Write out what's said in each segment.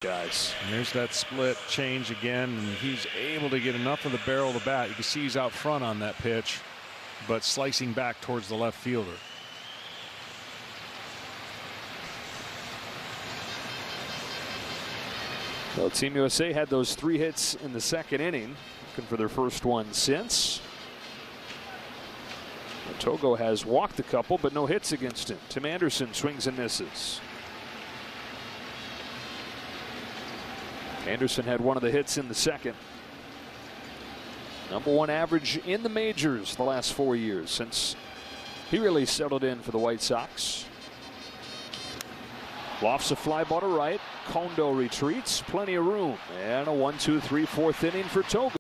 guys. And there's that split change again, and he's able to get enough of the barrel of the bat. You can see he's out front on that pitch, but slicing back towards the left fielder. Well, Team USA had those 3 hits in the second inning, looking for their first one since. Togo has walked a couple, but no hits against him. Tim Anderson swings and misses. Anderson had one of the hits in the second. #1 average in the majors the last 4 years since he really settled in for the White Sox. Lofts a fly ball to right. Kondo retreats. Plenty of room. And a 1, 2, 3, 4th inning for Togo.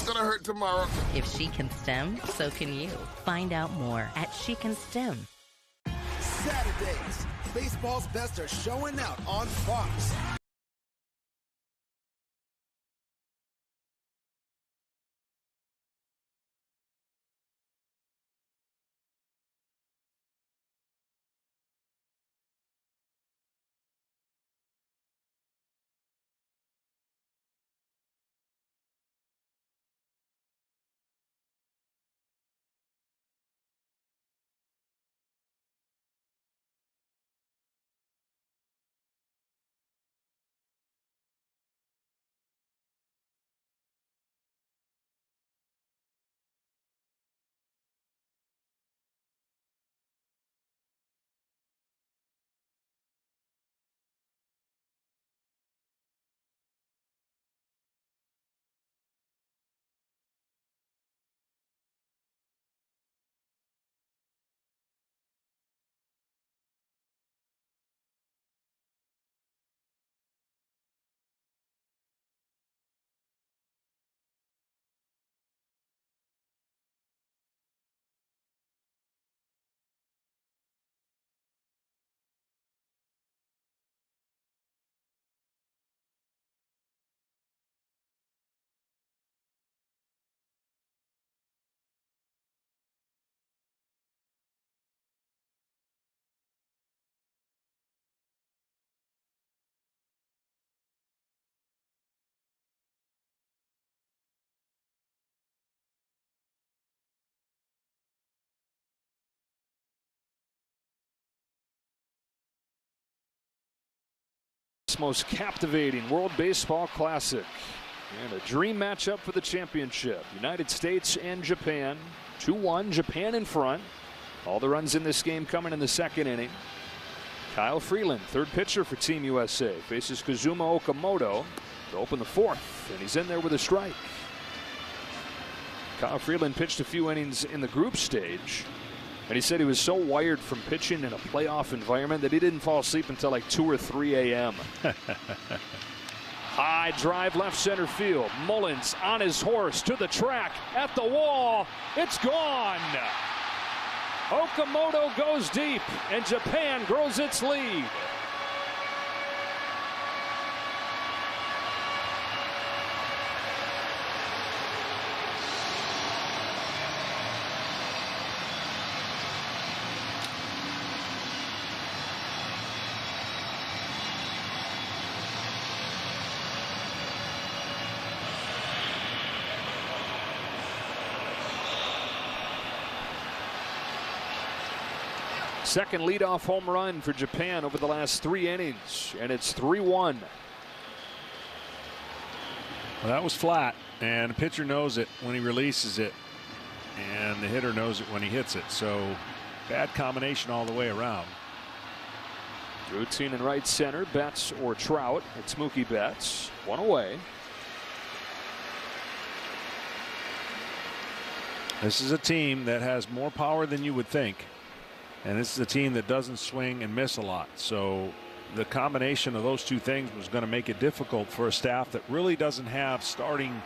Gonna hurt tomorrow. If she can stem, so can you. Find out more at She Can Stem. Saturdays, baseball's best are showing out on Fox. Most captivating World Baseball Classic and a dream matchup for the championship. United States and Japan. 2-1, Japan in front. All the runs in this game coming in the second inning. Kyle Freeland, third pitcher for Team USA, faces Kazuma Okamoto to open the fourth, and he's in there with a strike. Kyle Freeland pitched a few innings in the group stage, and he said he was so wired from pitching in a playoff environment that he didn't fall asleep until like 2 or 3 a.m. High drive left center field. Mullins on his horse to the track at the wall. It's gone. Okamoto goes deep, and Japan grows its lead. Second leadoff home run for Japan over the last 3 innings, and it's 3-1. Well, that was flat, and the pitcher knows it when he releases it, and the hitter knows it when he hits it. So bad combination all the way around. Routine in right center, Betts or Trout. It's Mookie Betts, one away. This is a team that has more power than you would think. And this is a team that doesn't swing and miss a lot. So the combination of those two things was going to make it difficult for a staff that really doesn't have starting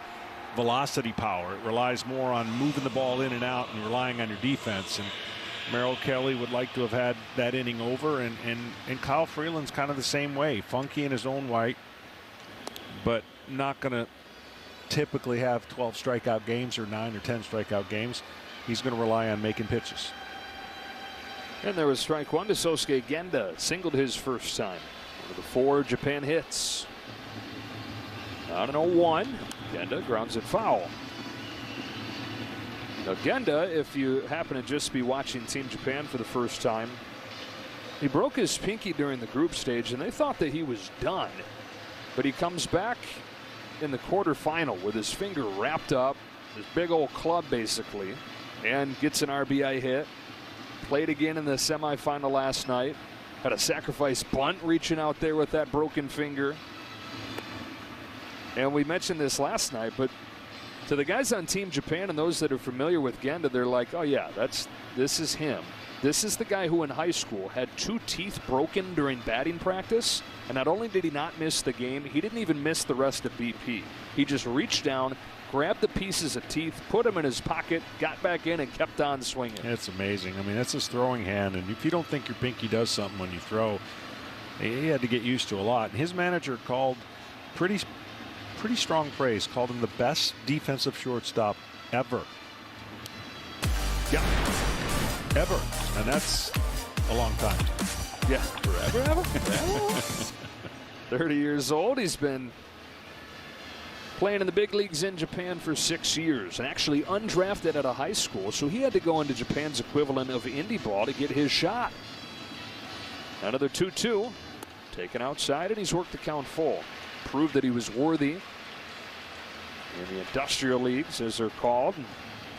velocity power. It relies more on moving the ball in and out and relying on your defense. And Merrill Kelly would like to have had that inning over, and Kyle Freeland's kind of the same way, funky in his own right, but not going to typically have 12 strikeout games or 9 or 10 strikeout games. He's going to rely on making pitches. And there was strike one to Sosuke Genda. Singled his first time. One of the 4 Japan hits. Out an 0-1. Genda grounds it foul. Now Genda, if you happen to just be watching Team Japan for the first time, he broke his pinky during the group stage, and they thought that he was done. But he comes back in the quarterfinal with his finger wrapped up, this big old club basically, and gets an RBI hit. Played again in the semifinal last night. Had a sacrifice bunt reaching out there with that broken finger. And we mentioned this last night, but to the guys on Team Japan and those that are familiar with Genda, they're like, oh yeah, this is him. This is the guy who in high school had 2 teeth broken during batting practice, and not only did he not miss the game, he didn't even miss the rest of BP. He just reached down, grabbed the pieces of teeth, put them in his pocket, got back in, and kept on swinging. It's amazing. I mean, that's his throwing hand, and if you don't think your pinky does something when you throw, he had to get used to a lot. And his manager called pretty strong praise, called him the best defensive shortstop ever. Yeah. Ever. And that's a long time. Yeah. Forever. 30 years old. He's been playing in the big leagues in Japan for 6 years, and actually undrafted out of high school, so he had to go into Japan's equivalent of indie ball to get his shot. Another 2-2. Taken outside, and he's worked the count full. Proved that he was worthy in the industrial leagues, as they're called. And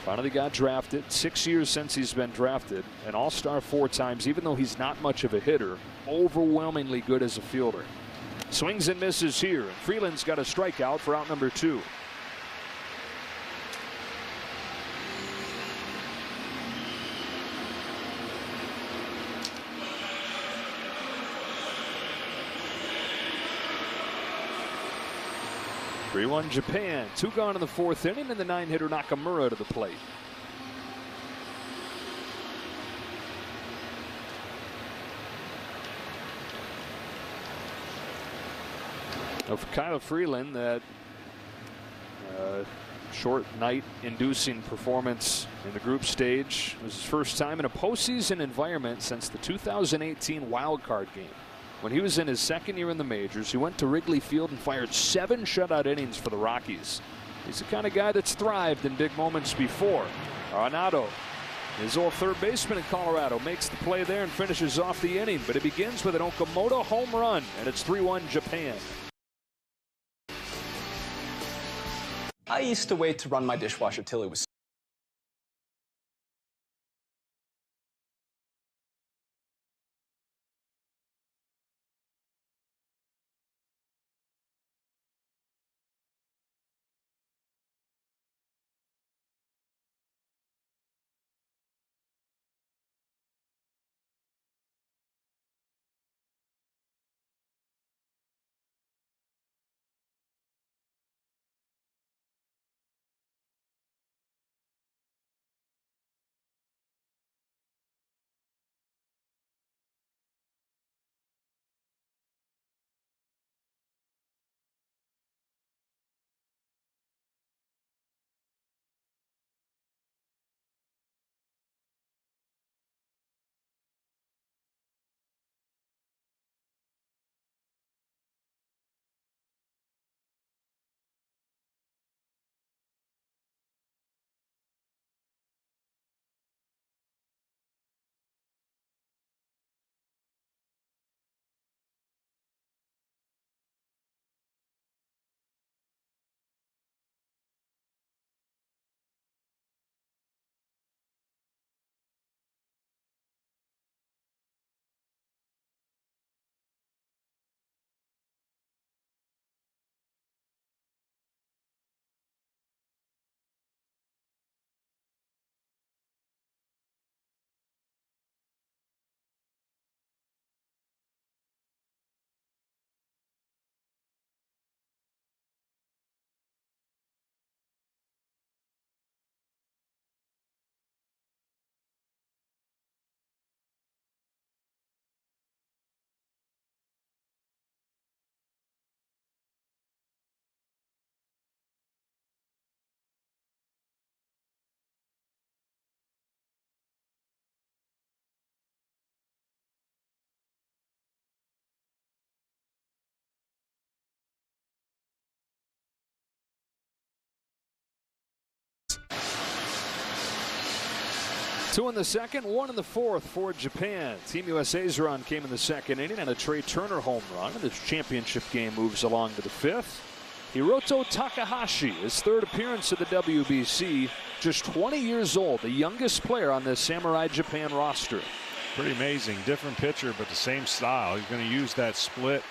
finally got drafted. 6 years since he's been drafted. An all-star 4 times, even though he's not much of a hitter. Overwhelmingly good as a fielder. Swings and misses here. And Freeland's got a strikeout for out number 2. (3-1) Japan. 2 gone in the 4th inning, and the 9-hitter Nakamura to the plate. Now for Kyle Freeland, that short night-inducing performance in the group stage was his first time in a postseason environment since the 2018 wild card game. When he was in his 2nd year in the majors, he went to Wrigley Field and fired 7 shutout innings for the Rockies. He's the kind of guy that's thrived in big moments before. Arenado, his old third baseman in Colorado, makes the play there and finishes off the inning, but it begins with an Okamoto home run, and it's 3-1 Japan. I used to wait to run my dishwasher till it was 2 in the second, 1 in the fourth for Japan. Team USA's run came in the second inning and a Trey Turner home run. And this championship game moves along to the fifth. Hiroto Takahashi, his third appearance at the WBC, just 20 years old, the youngest player on this Samurai Japan roster. Pretty amazing. Different pitcher, but the same style. He's going to use that split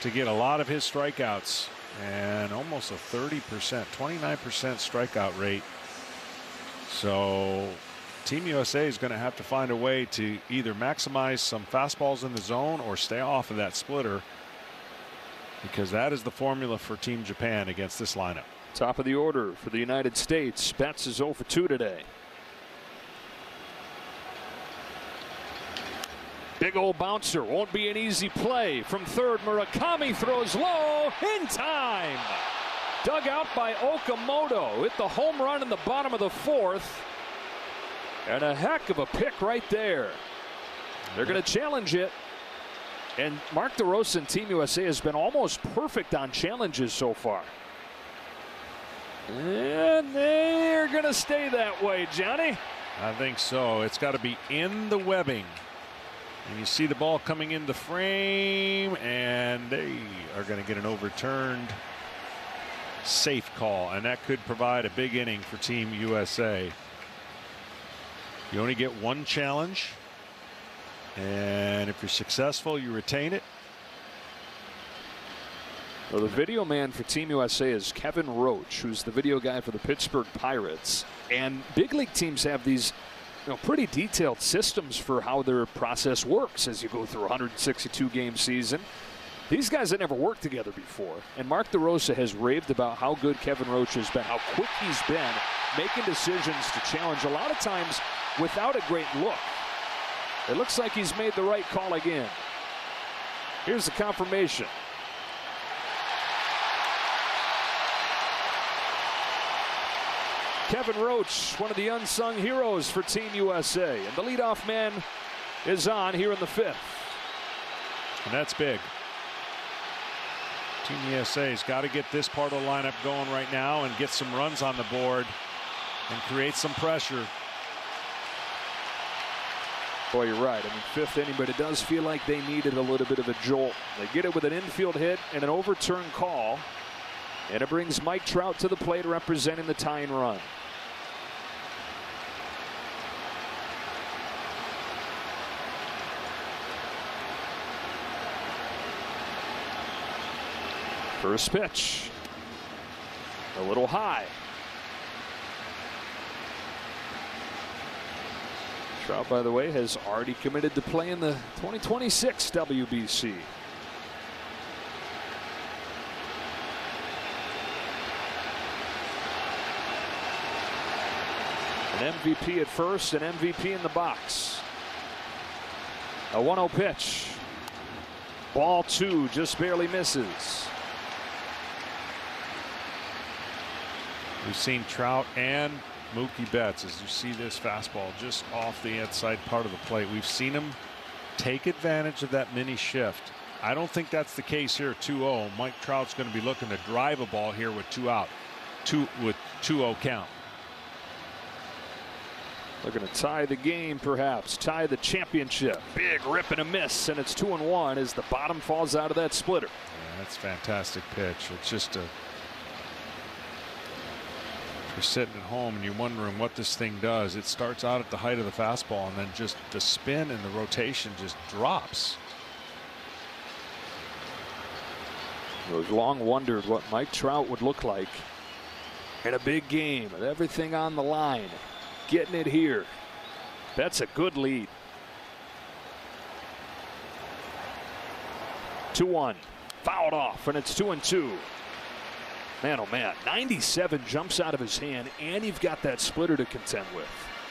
to get a lot of his strikeouts, and almost a 30%, 29% strikeout rate. So Team USA is going to have to find a way to either maximize some fastballs in the zone or stay off of that splitter, because that is the formula for Team Japan against this lineup. Top of the order for the United States. Betts is 0 for 2 today. Big old bouncer, won't be an easy play. From third, Murakami throws low in time. Dug out by Okamoto. Hit the home run in the bottom of the fourth. And a heck of a pick right there. They're going to challenge it. And Mark DeRosa and Team USA has been almost perfect on challenges so far. And they're going to stay that way, Johnny. I think so. It's got to be in the webbing. And you see the ball coming in the frame, and they are going to get an overturned safe call, and that could provide a big inning for Team USA. You only get one challenge, and if you're successful, you retain it. Well, the video man for Team USA is Kevin Roach, who's the video guy for the Pittsburgh Pirates. And big league teams have these pretty detailed systems for how their process works as you go through a 162 game season. These guys had never worked together before, and Mark DeRosa has raved about how good Kevin Roach has been, how quick he's been making decisions to challenge, a lot of times without a great look. It looks like he's made the right call again. Here's the confirmation. Kevin Roach, one of the unsung heroes for Team USA. And the leadoff man is on here in the fifth. And that's big. Team USA's got to get this part of the lineup going right now and get some runs on the board and create some pressure. Boy, you're right. I mean, fifth inning, but it does feel like they needed a little bit of a jolt. They get it with an infield hit and an overturned call. And it brings Mike Trout to the plate representing the tying run. First pitch. A little high. Trout, by the way, has already committed to play in the 2026 WBC. An MVP at first, an MVP in the box. A 1-0 pitch. Ball 2, just barely misses. We've seen Trout and Mookie Betts, as you see this fastball just off the inside part of the plate. We've seen him take advantage of that mini shift. I don't think that's the case here at 2-0. Mike Trout's going to be looking to drive a ball here with 2 out, with 2-0 count. Looking to tie the game, perhaps tie the championship. Big rip and a miss, and it's 2-1 as the bottom falls out of that splitter. Yeah, that's a fantastic pitch. It's just a, you're sitting at home and you're wondering what this thing does. It starts out at the height of the fastball, and then just the spin and the rotation just drops. We've long wondered what Mike Trout would look like in a big game with everything on the line. Getting it here. That's a good lead. 2-1. Fouled off, and it's 2-2. Man, oh man, 97 jumps out of his hand, and you've got that splitter to contend with.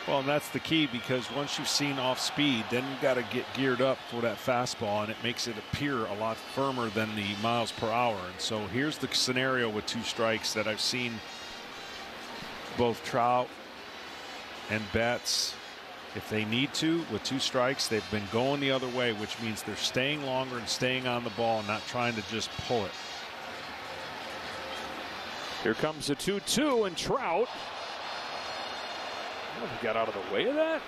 Well, and that's the key, because once you've seen off speed, then you've got to get geared up for that fastball, and it makes it appear a lot firmer than the miles per hour. And so here's the scenario with 2 strikes that I've seen both Trout and Betts, if they need to, with 2 strikes, they've been going the other way, which means they're staying longer and staying on the ball, not trying to just pull it. Here comes the 2-2, and Trout. Oh, he got out of the way of that.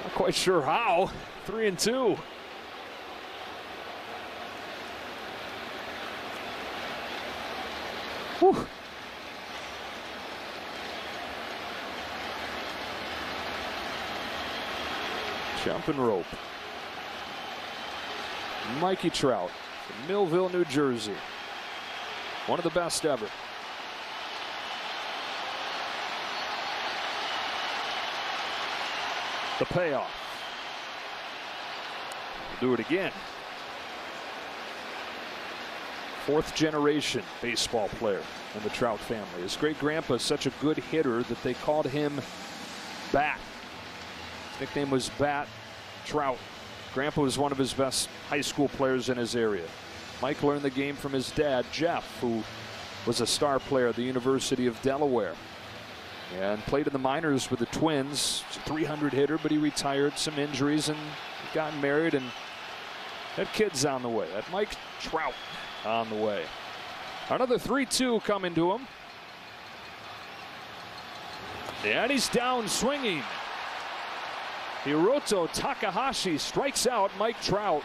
Not quite sure how. 3-2. Whew. Jumping rope. Mikey Trout from Millville, New Jersey. One of the best ever. The payoff. We'll do it again. Fourth generation baseball player in the Trout family. His great grandpa is such a good hitter that they called him Bat. His nickname was Bat Trout. Grandpa was one of his best high school players in his area. Mike learned the game from his dad, Jeff, who was a star player at the University of Delaware and played in the minors with the Twins. He's a 300 hitter, but he retired, some injuries, and got married and had kids on the way. That Mike Trout on the way. Another 3-2 coming to him. And he's down swinging. Hiroto Takahashi strikes out Mike Trout.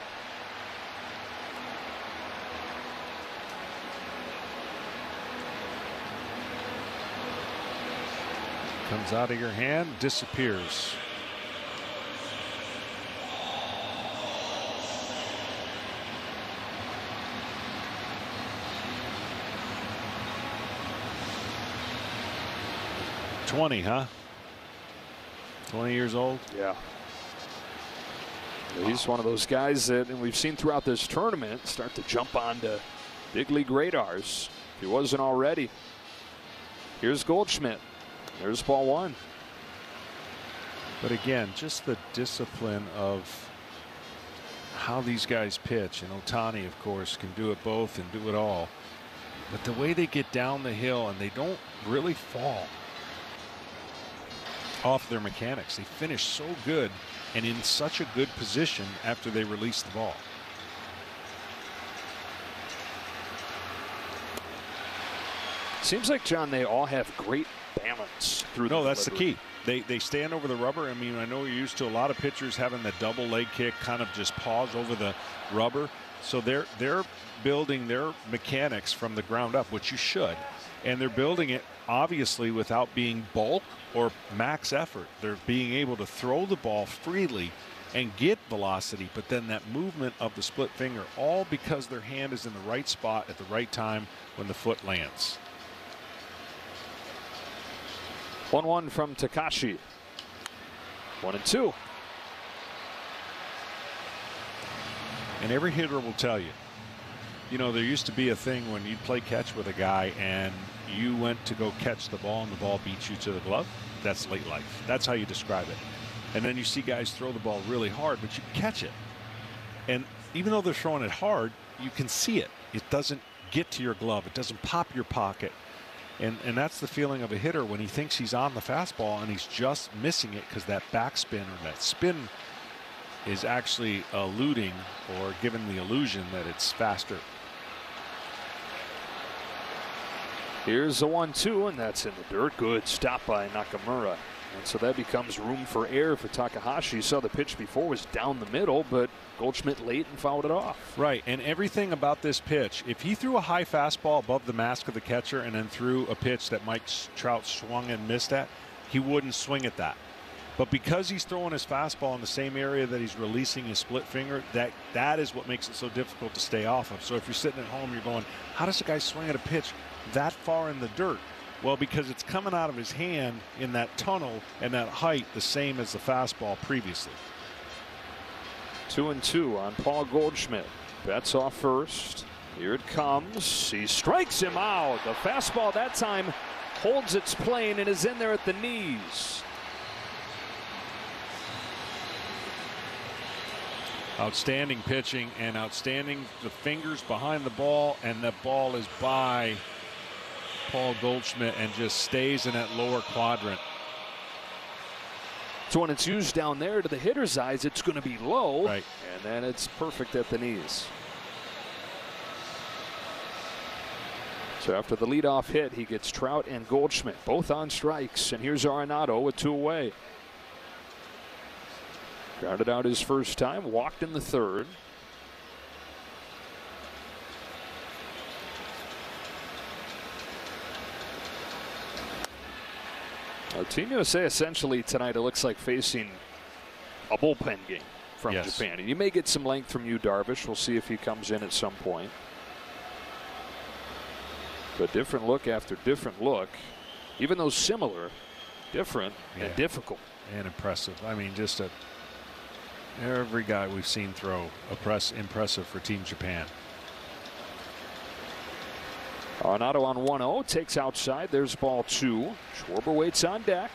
Comes out of your hand, disappears. $20, huh? 20 years old? Yeah. He's one of those guys that, and we've seen throughout this tournament, start to jump onto big league radars. If he wasn't already. Here's Goldschmidt. There's ball one. But again, just the discipline of how these guys pitch. And Ohtani, of course, can do it both and do it all. But the way they get down the hill and they don't really fall off their mechanics. They finish so good and in such a good position after they release the ball. Seems like, John, they all have great balance through the that's delivery. the key. They stand over the rubber. I mean, I know you're used to a lot of pitchers having the double leg kick, kind of just pause over the rubber. So they're building their mechanics from the ground up, which you should. And they're building it obviously without being bulk or max effort. They're being able to throw the ball freely and get velocity, but then that movement of the split finger, all because their hand is in the right spot at the right time when the foot lands. 1-1 from Takashi. 1-2. And every hitter will tell you, you know, there used to be a thing when you'd play catch with a guy and you went to go catch the ball and the ball beats you to the glove. That's late life. That's how you describe it. And then you see guys throw the ball really hard, but you catch it. And even though they're throwing it hard, you can see it. It doesn't get to your glove. It doesn't pop your pocket. And that's the feeling of a hitter when he thinks he's on the fastball and he's just missing it because that backspin or that spin is actually eluding or giving the illusion that it's faster. Here's a 1-2, and that's in the dirt. Good stop by Nakamura. And so that becomes room for error for Takahashi. You saw the pitch before was down the middle, but Goldschmidt late and fouled it off. Right, and everything about this pitch, if he threw a high fastball above the mask of the catcher and then threw a pitch that Mike Trout swung and missed at, he wouldn't swing at that. But because he's throwing his fastball in the same area that he's releasing his split finger, that is what makes it so difficult to stay off of. So if you're sitting at home, you're going, how does a guy swing at a pitch that far in the dirt? Well, because it's coming out of his hand in that tunnel and that height the same as the fastball previously. 2-2 on Paul Goldschmidt. Bets off first. Here it comes. He strikes him out. The fastball that time holds its plane and is in there at the knees. Outstanding pitching and outstanding the fingers behind the ball, and the ball is by Paul Goldschmidt and just stays in that lower quadrant. So when it's used down there to the hitter's eyes, it's going to be low, right, and then it's perfect at the knees. So after the leadoff hit, he gets Trout and Goldschmidt both on strikes, and here's Arenado with 2 away. Grounded out his first time, walked in the third. Team USA essentially tonight, it looks like facing a bullpen game from Japan. And you may get some length from Yu Darvish. We'll see if he comes in at some point. But different look after different look. Even though similar, different and difficult. And impressive. I mean, just every guy we've seen throw impressive for Team Japan. Arenado on 1-0, takes outside. There's ball 2. Schwarber waits on deck.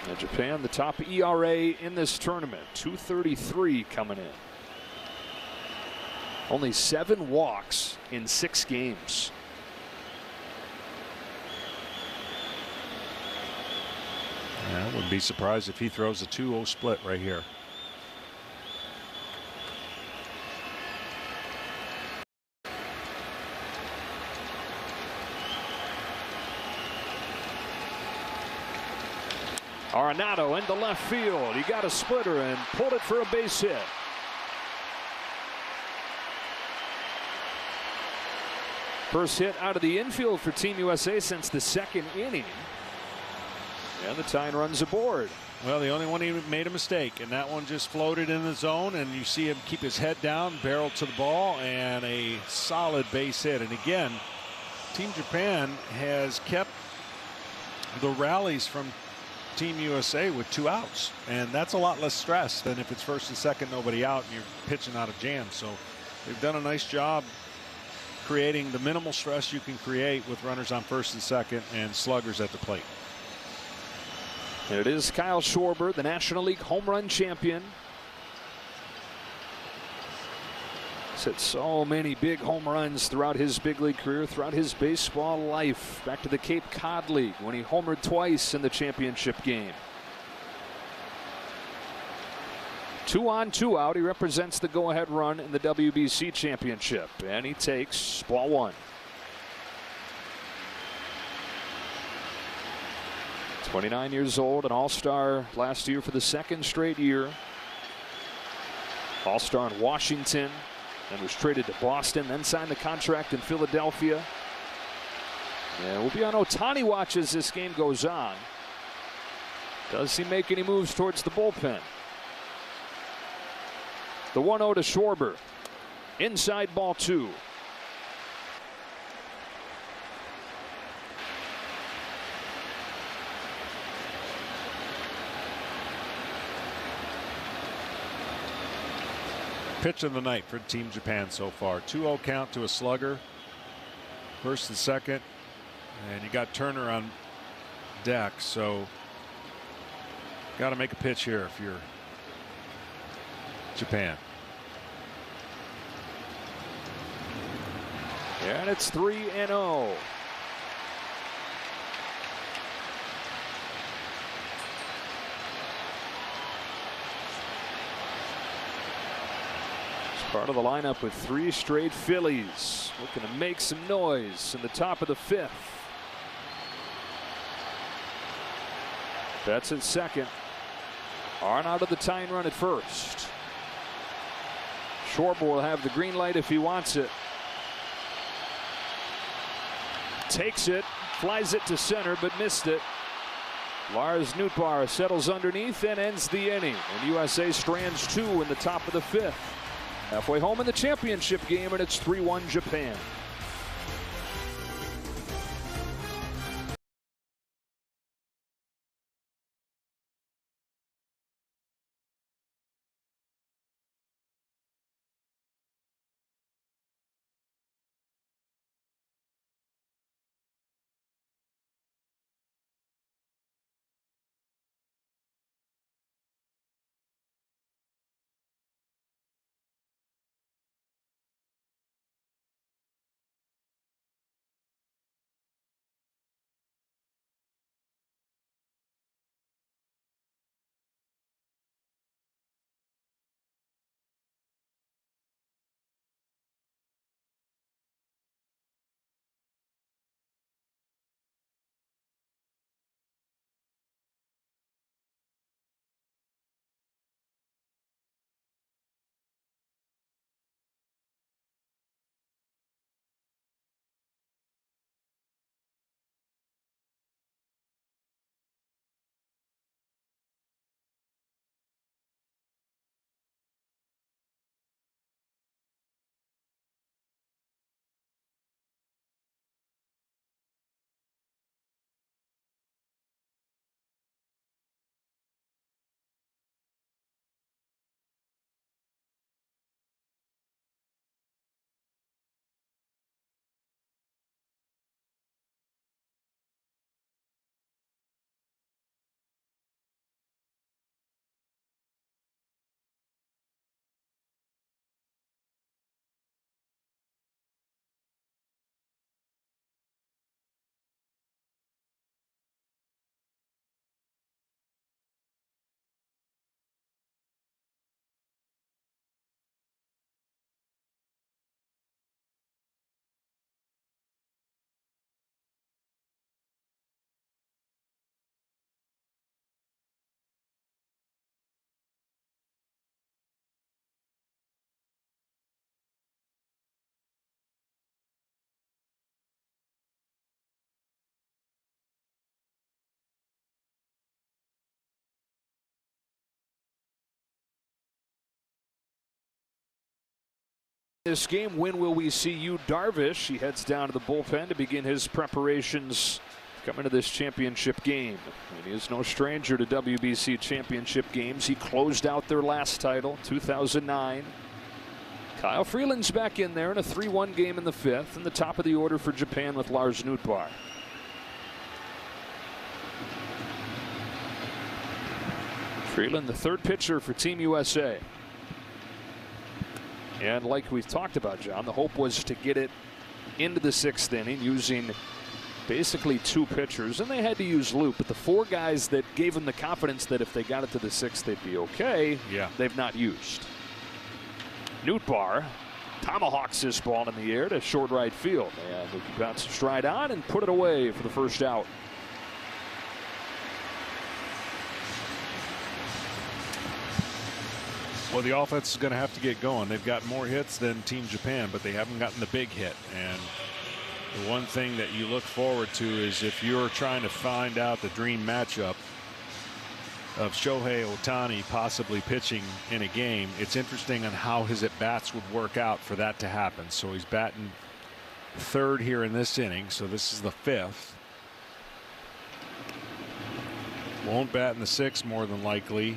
And Japan, the top ERA in this tournament, 2.33 coming in. Only 7 walks in 6 games. I wouldn't be surprised if he throws a 2-0 split right here. Arenado into left field. He got a splitter and pulled it for a base hit. First hit out of the infield for Team USA since the 2nd inning. And the tying runs aboard. Well, the only one he made a mistake, and that one just floated in the zone, and you see him keep his head down, barrel to the ball, and a solid base hit. And again, Team Japan has kept the rallies from Team USA with 2 outs, and that's a lot less stress than if it's first and second, nobody out, and you're pitching out of jam. So they've done a nice job creating the minimal stress you can create with runners on first and second and sluggers at the plate. And it is Kyle Schwarber, the National League home run champion. He's hit so many big home runs throughout his big league career, throughout his baseball life. Back to the Cape Cod League when he homered twice in the championship game. 2 on, 2 out. He represents the go-ahead run in the WBC championship. And he takes ball 1. 29 years old, an all-star last year for the 2nd straight year. All-star in Washington, and was traded to Boston, then signed the contract in Philadelphia. And we'll be on Ohtani watch as this game goes on. Does he make any moves towards the bullpen? The 1-0 to Schwarber. Inside ball 2. Pitch of the night for Team Japan so far. 2-0 count to a slugger. First and second. And you got Turner on deck, so got to make a pitch here if you're Japan. And it's 3-0. Part of the lineup with 3 straight Phillies, looking to make some noise in the top of the 5th. That's at second. Arenado the tying run at first. Schwarber will have the green light if he wants it. Takes it, flies it to center, but missed it. Lars Nootbaar settles underneath and ends the inning. And USA strands 2 in the top of the 5th. Halfway home in the championship game, and it's 3-1 Japan. This game, when will we see Yu Darvish? He heads down to the bullpen to begin his preparations coming to this championship game. And he is no stranger to WBC championship games. He closed out their last title, 2009. Kyle Freeland's back in there in a 3-1 game in the 5th, and the top of the order for Japan with Lars Nootbaar. Freeland, the 3rd pitcher for Team USA. And like we've talked about, John, the hope was to get it into the 6th inning using basically 2 pitchers, and they had to use Loop, but the 4 guys that gave them the confidence that if they got it to the 6th, they'd be okay, they've not used. Nootbaar tomahawks this ball in the air to short right field, and he bounce stride on and put it away for the first out. Well, the offense is going to have to get going. They've got more hits than Team Japan, but they haven't gotten the big hit. And the one thing that you look forward to is if you're trying to find out the dream matchup of Shohei Ohtani possibly pitching in a game, it's interesting on how his at-bats would work out for that to happen. So he's batting 3rd here in this inning, so this is the 5th. Won't bat in the 6th more than likely.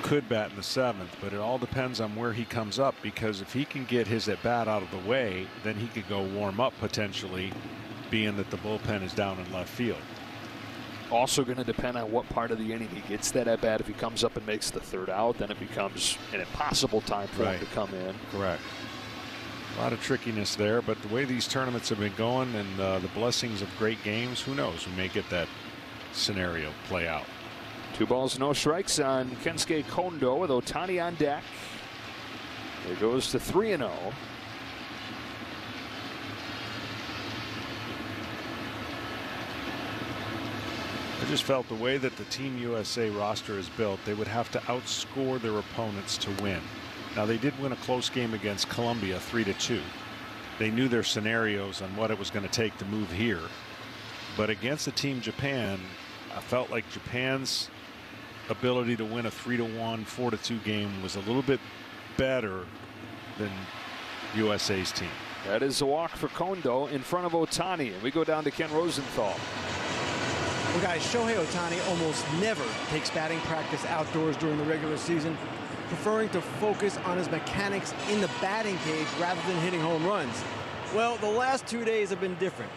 Could bat in the 7th, but it all depends on where he comes up, because if he can get his at bat out of the way, then he could go warm up potentially, being that the bullpen is down in left field. Also going to depend on what part of the inning he gets that at bat. If he comes up and makes the 3rd out, then it becomes an impossible time for him to come in. Correct. A lot of trickiness there, but the way these tournaments have been going and the blessings of great games, who knows? We may get that scenario play out. 2 balls, no strikes on Kensuke Kondo with Ohtani on deck. It goes to 3-0. I just felt the way that the Team USA roster is built, they would have to outscore their opponents to win. Now, they did win a close game against Colombia 3-2. They knew their scenarios on what it was going to take to move here. But against the Team Japan, I felt like Japan's ability to win a 3-1, 4-2 game was a little bit better than USA's team. That is a walk for Kondo in front of Ohtani, and we go down to Ken Rosenthal. Well, guys, Shohei Ohtani almost never takes batting practice outdoors during the regular season, preferring to focus on his mechanics in the batting cage rather than hitting home runs. Well, the last 2 days have been different.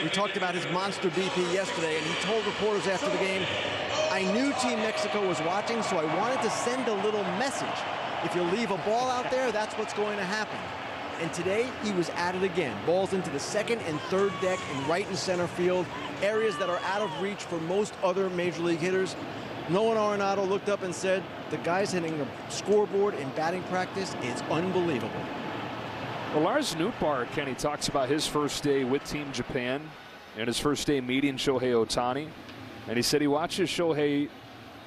We talked about his monster BP yesterday, and he told reporters after the game, "I knew Team Mexico was watching, so I wanted to send a little message. If you leave a ball out there, that's what's going to happen." And today, he was at it again. Balls into the 2nd and 3rd deck and right and center field, areas that are out of reach for most other Major League hitters. Nolan Arenado looked up and said, "The guy's hitting the scoreboard in batting practice. It's unbelievable." Well, Lars Nootbaar, Kenny, talks about his first day with Team Japan and his first day meeting Shohei Ohtani. And he said he watches Shohei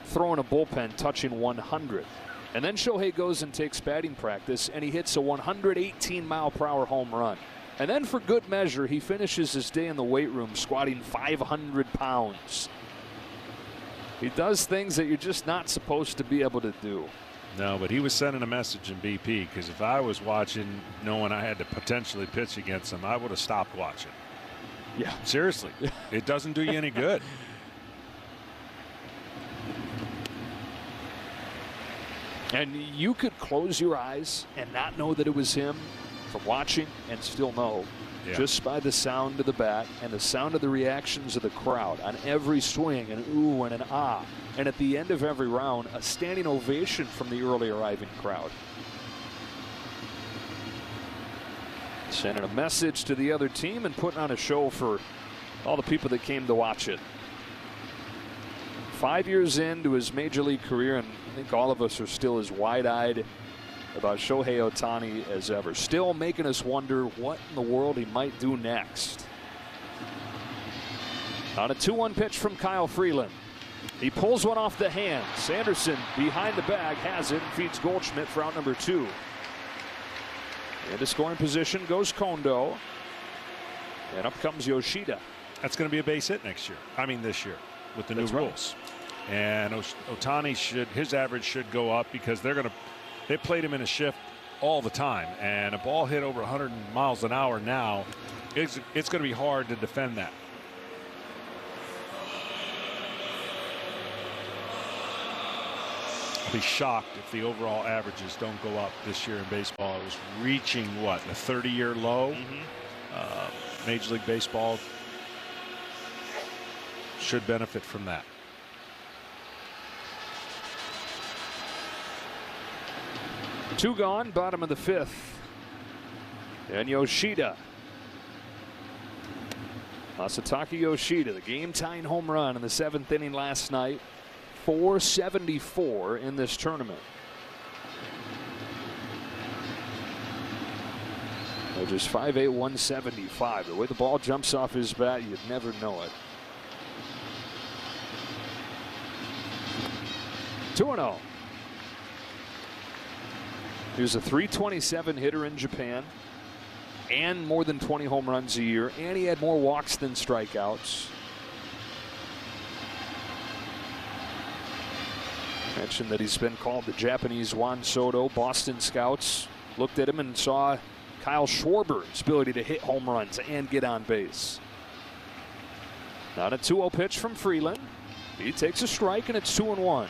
throwing a bullpen touching 100. And then Shohei goes and takes batting practice, and he hits a 118-mile-per-hour home run. And then for good measure, he finishes his day in the weight room squatting 500 pounds. He does things that you're just not supposed to be able to do. No, but he was sending a message in BP, because if I was watching knowing I had to potentially pitch against him, I would have stopped watching. Yeah. Seriously. It doesn't do you any good. And you could close your eyes and not know that it was him from watching, and still know just by the sound of the bat and the sound of the reactions of the crowd on every swing, an ooh and an ah. And at the end of every round, a standing ovation from the early arriving crowd. Sending a message to the other team and putting on a show for all the people that came to watch it. 5 years into his Major League career, and I think all of us are still as wide-eyed about Shohei Ohtani as ever. Still making us wonder what in the world he might do next. On a 2-1 pitch from Kyle Freeland. He pulls one off the hand. Sanderson behind the bag has it and feeds Goldschmidt for out number 2. Into scoring position goes Kondo. And up comes Yoshida. That's going to be a base hit next year. I mean this year with the new rules. And Ohtani his average should go up because they played him in a shift all the time, and a ball hit over 100 miles an hour now, it's going to be hard to defend that. I'll be shocked if the overall averages don't go up this year in baseball. It was reaching what, a 30-year low. Major League Baseball should benefit from that. Two gone, bottom of the fifth. And Yoshida. Masataka Yoshida, the game-tying home run in the 7th inning last night. 474 in this tournament. Just 5'8", 175. The way the ball jumps off his bat, you'd never know it. 2-0. He was a .327 hitter in Japan, and more than 20 home runs a year, and he had more walks than strikeouts. Mentioned that he's been called the Japanese Juan Soto. Boston scouts looked at him and saw Kyle Schwarber's ability to hit home runs and get on base. Not a 2-0 pitch from Freeland. He takes a strike, and it's 2-1.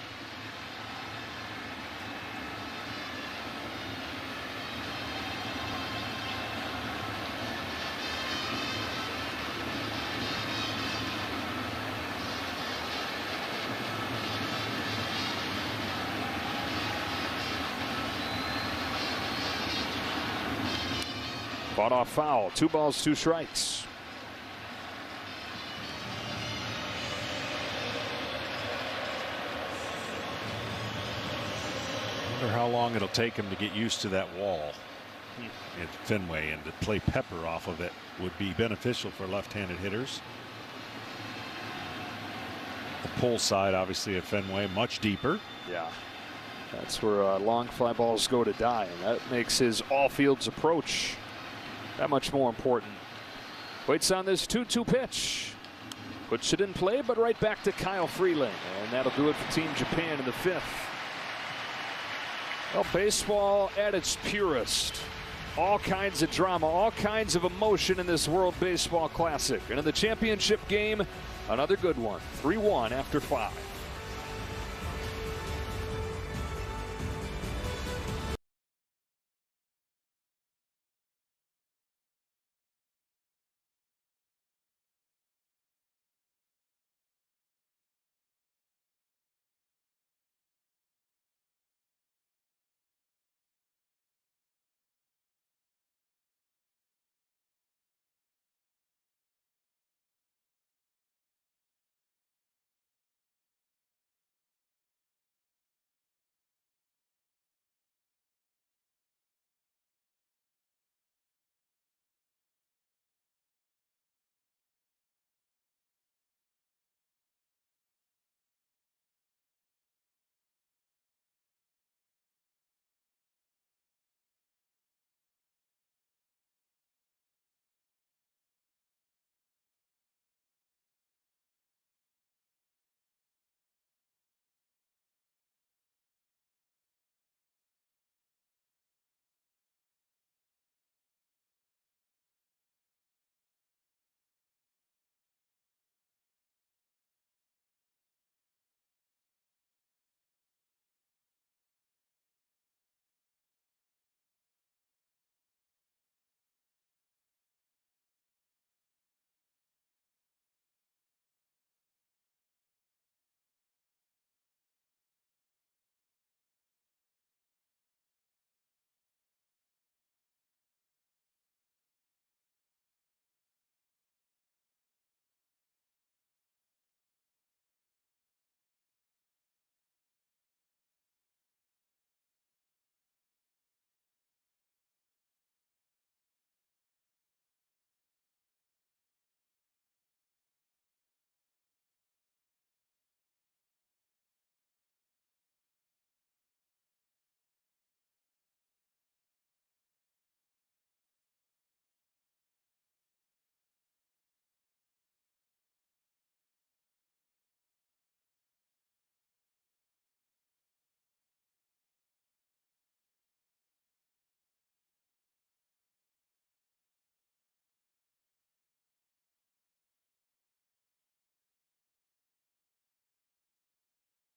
Fought off foul. 2 balls, 2 strikes. I wonder how long it'll take him to get used to that wall at Fenway, and to play pepper off of it would be beneficial for left-handed hitters. The pull side, obviously, at Fenway, much deeper. Yeah. That's where long fly balls go to die, and that makes his all-fields approach that much more important. Waits on this 2-2 pitch. Puts it in play, but right back to Kyle Freeland. And that'll do it for Team Japan in the 5th. Well, baseball at its purest. All kinds of drama, all kinds of emotion in this World Baseball Classic. And in the championship game, another good one. 3-1 after 5.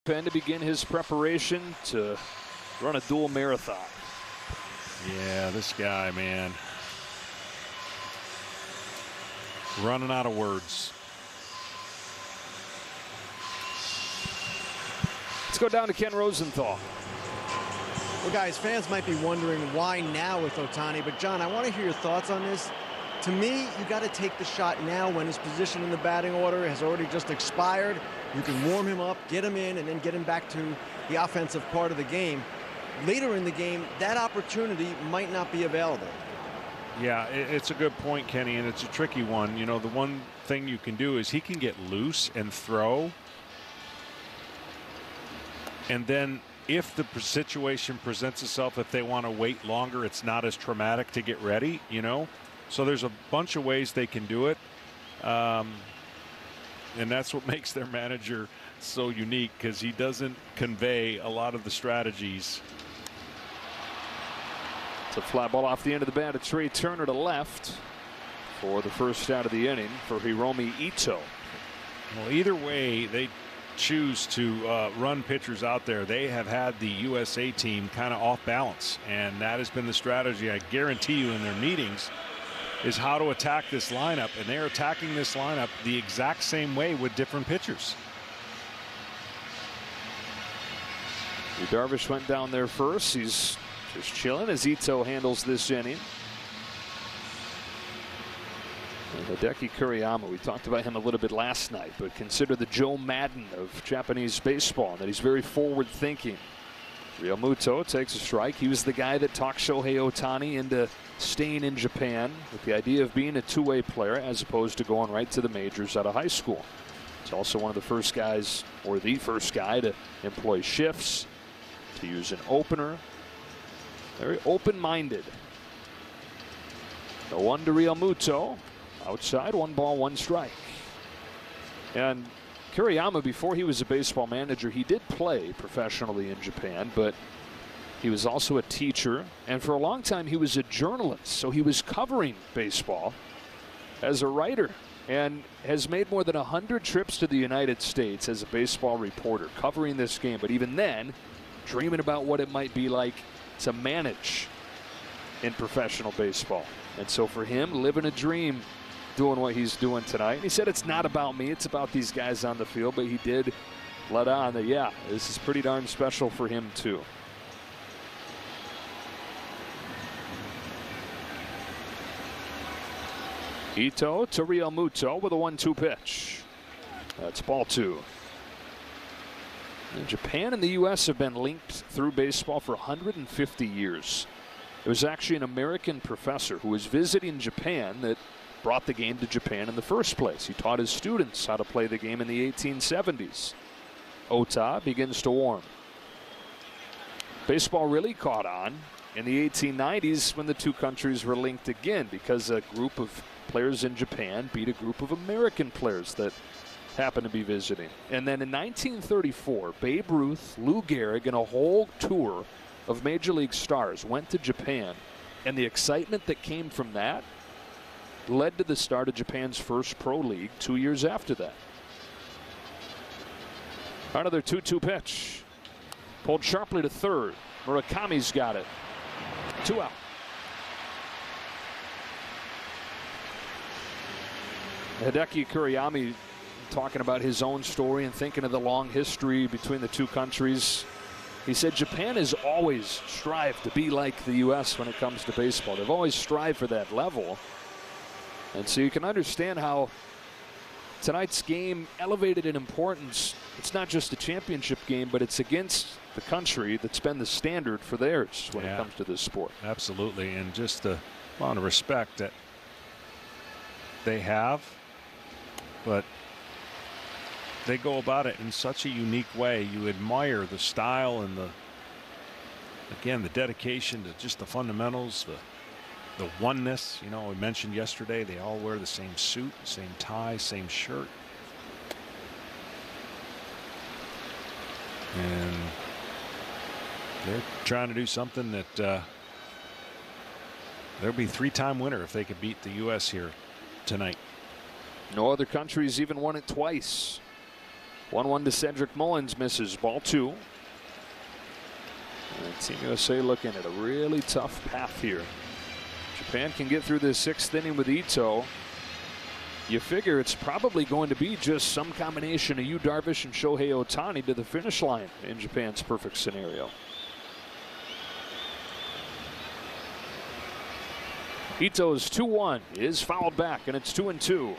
Pen to begin his preparation to run a dual marathon. Yeah, this guy, man. Running out of words. Let's go down to Ken Rosenthal. Well, guys, fans might be wondering why now with Ohtani, but John, I want to hear your thoughts on this. To me, you got to take the shot now when his position in the batting order has already just expired. You can warm him up, get him in, and then get him back to the offensive part of the game. Later in the game, that opportunity might not be available. Yeah, it's a good point, Kenny, and it's a tricky one. You know, the one thing you can do is he can get loose and throw. And then if the situation presents itself, if they want to wait longer, it's not as traumatic to get ready, you know. So there's a bunch of ways they can do it. And that's what makes their manager so unique, because he doesn't convey a lot of the strategies. It's a fly ball off the end of the bat. It's Trey Turner to left for the first out of the inning for Hiromi Ito. Well, either way they choose to run pitchers out there, they have had the USA team kind of off balance, and that has been the strategy. I guarantee you in their meetings is how to attack this lineup, and they're attacking this lineup the exact same way with different pitchers. Darvish went down there first. He's just chilling as Ito handles this inning. And Hideki Kuriyama, we talked about him a little bit last night, but consider the Joe Madden of Japanese baseball, and that he's very forward thinking. Real Muto takes a strike. He was the guy that talked Shohei Ohtani into staying in Japan with the idea of being a two-way player as opposed to going right to the majors out of high school. He's also one of the first guys, or the first guy, to employ shifts, to use an opener. Very open-minded. The 1 to Real Muto. Outside, 1 ball, 1 strike. And Kuriyama, before he was a baseball manager, he did play professionally in Japan, but he was also a teacher, and for a long time he was a journalist, so he was covering baseball as a writer, and has made more than 100 trips to the United States as a baseball reporter covering this game, but even then dreaming about what it might be like to manage in professional baseball. And so for him, living a dream doing what he's doing tonight. And he said it's not about me, it's about these guys on the field, but he did let on that, yeah, this is pretty darn special for him too. Ito to Real Muto with a 1-2 pitch. That's ball 2. And Japan and the U.S. have been linked through baseball for 150 years. It was actually an American professor who was visiting Japan that brought the game to Japan in the first place. He taught his students how to play the game in the 1870s. Ota begins to warm. Baseball really caught on in the 1890s when the two countries were linked again, because a group of players in Japan beat a group of American players that happened to be visiting. And then in 1934, Babe Ruth, Lou Gehrig, and a whole tour of Major League stars went to Japan, and the excitement that came from that led to the start of Japan's first pro league 2 years after that. Another 2-2 pitch. Pulled sharply to third. Murakami's got it. 2 out. Hideki Kuriyama talking about his own story and thinking of the long history between the two countries. He said Japan has always strived to be like the U.S. when it comes to baseball. They've always strived for that level. And so you can understand how tonight's game elevated in importance. It's not just a championship game, but it's against the country that's been the standard for theirs when it comes to this sport. Absolutely, and just the amount of respect that they have, but they go about it in such a unique way. You admire the style and the dedication to just the fundamentals, the oneness. You know, we mentioned yesterday they all wear the same suit, same tie, same shirt. And they're trying to do something that there'll be 3-time winner if they could beat the U.S. here tonight. No other countries even won it twice. 1-1 to Cedric Mullins, misses, ball 2. And Team USA looking at a really tough path here. Japan can get through this 6th inning with Ito. You figure it's probably going to be just some combination of Yu Darvish and Shohei Ohtani to the finish line in Japan's perfect scenario. Ito's 2-1 is fouled back, and it's 2-2.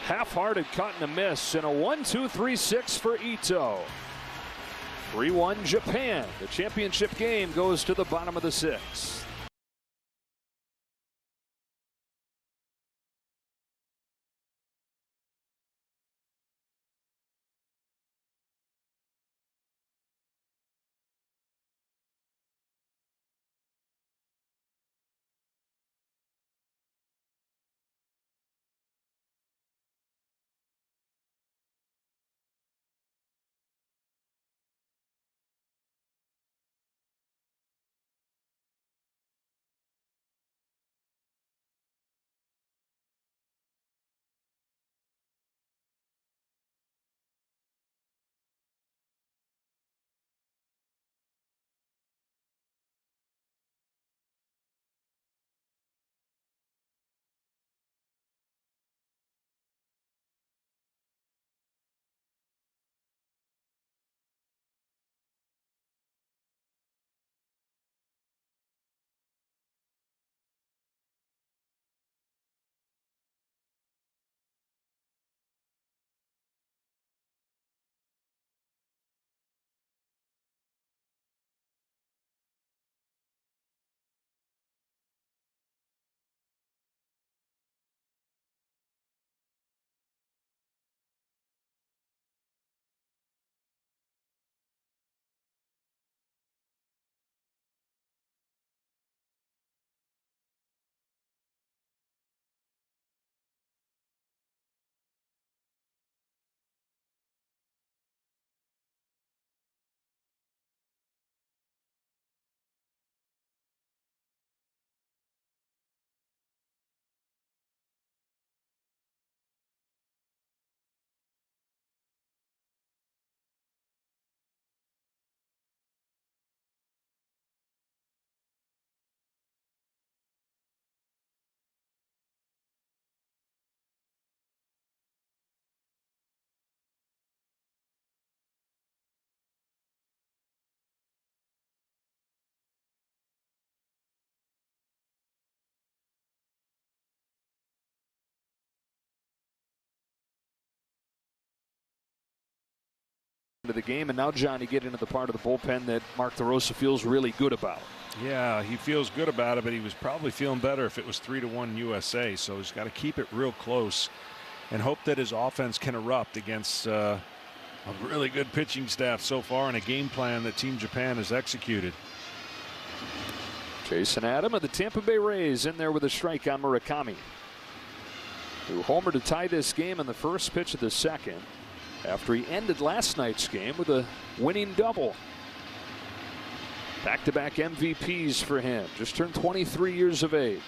Half-hearted cut and a miss, and a 1-2-3-6 for Ito. 3-1 Japan. The championship game goes to the bottom of the 6th. Into the game, and now Johnny get into the part of the bullpen that Mark DeRosa feels really good about. Yeah, he feels good about it, but he was probably feeling better if it was 3-1 USA. So he's got to keep it real close and hope that his offense can erupt against a really good pitching staff so far and a game plan that Team Japan has executed. Jason Adam of the Tampa Bay Rays in there with a strike on Murakami, who homered to tie this game in the first pitch of the 2nd. After he ended last night's game with a winning double. Back-to-back MVPs for him. Just turned 23 years of age.